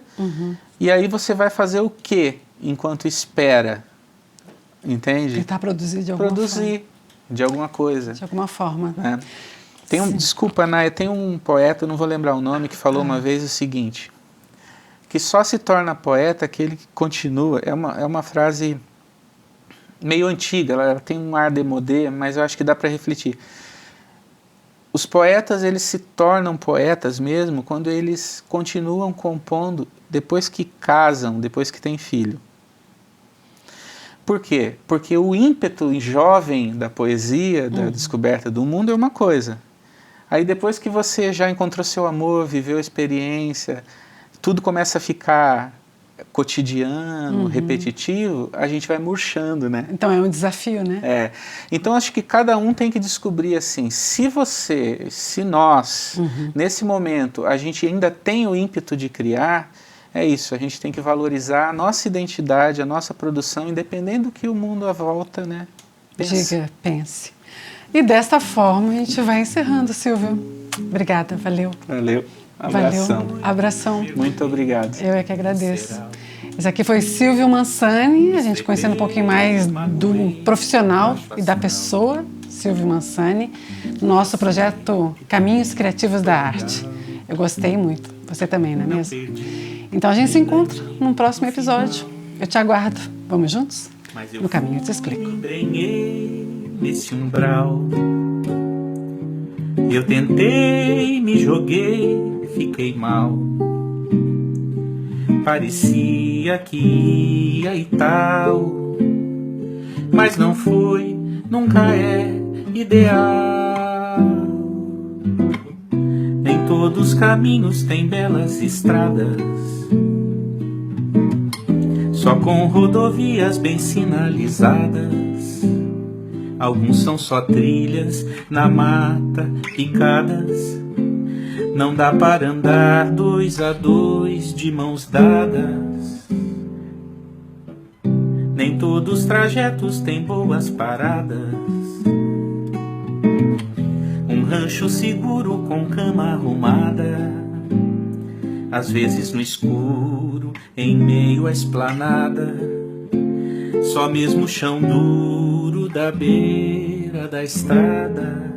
e aí você vai fazer o quê enquanto espera? Entende? Tentar produzir de alguma forma. De alguma coisa. De alguma forma. Desculpa, Naya, tem um poeta, eu não vou lembrar o nome, que falou uma vez o seguinte, que só se torna poeta aquele que continua. É uma frase meio antiga, ela tem um ar démodé, mas eu acho que dá para refletir. Os poetas, eles se tornam poetas mesmo quando eles continuam compondo depois que casam, depois que têm filho. Por quê? Porque o ímpeto jovem da poesia, da descoberta do mundo é uma coisa. Aí depois que você já encontrou seu amor, viveu a experiência, tudo começa a ficar cotidiano, repetitivo, a gente vai murchando, né? Então é um desafio, né? Então acho que cada um tem que descobrir assim, se nós, nesse momento, a gente ainda tem o ímpeto de criar, é isso, a gente tem que valorizar a nossa identidade, a nossa produção, independente do que o mundo à volta, né? Pense. E desta forma a gente vai encerrando, Silvio. Obrigada, valeu. Valeu. Abração. Valeu. Abração. Muito obrigado. Eu é que agradeço. Esse aqui foi Silvio Mansani, a gente conhecendo um pouquinho mais do profissional e da pessoa, Silvio Mansani, nosso projeto Caminhos Criativos da Arte. Eu gostei muito. Você também, não é mesmo? Então a gente se encontra num próximo episódio. Eu te aguardo. Vamos juntos? No caminho eu te explico. Nesse umbral, eu tentei, me joguei, fiquei mal. Parecia que ia e tal, mas não foi, nunca é ideal. Nem todos os caminhos têm belas estradas, só com rodovias bem sinalizadas. Alguns são só trilhas na mata, picadas. Não dá para andar 2 a 2 de mãos dadas. Nem todos os trajetos têm boas paradas. Um rancho seguro com cama arrumada, às vezes no escuro, em meio à esplanada. Só mesmo o chão duro da beira da estrada.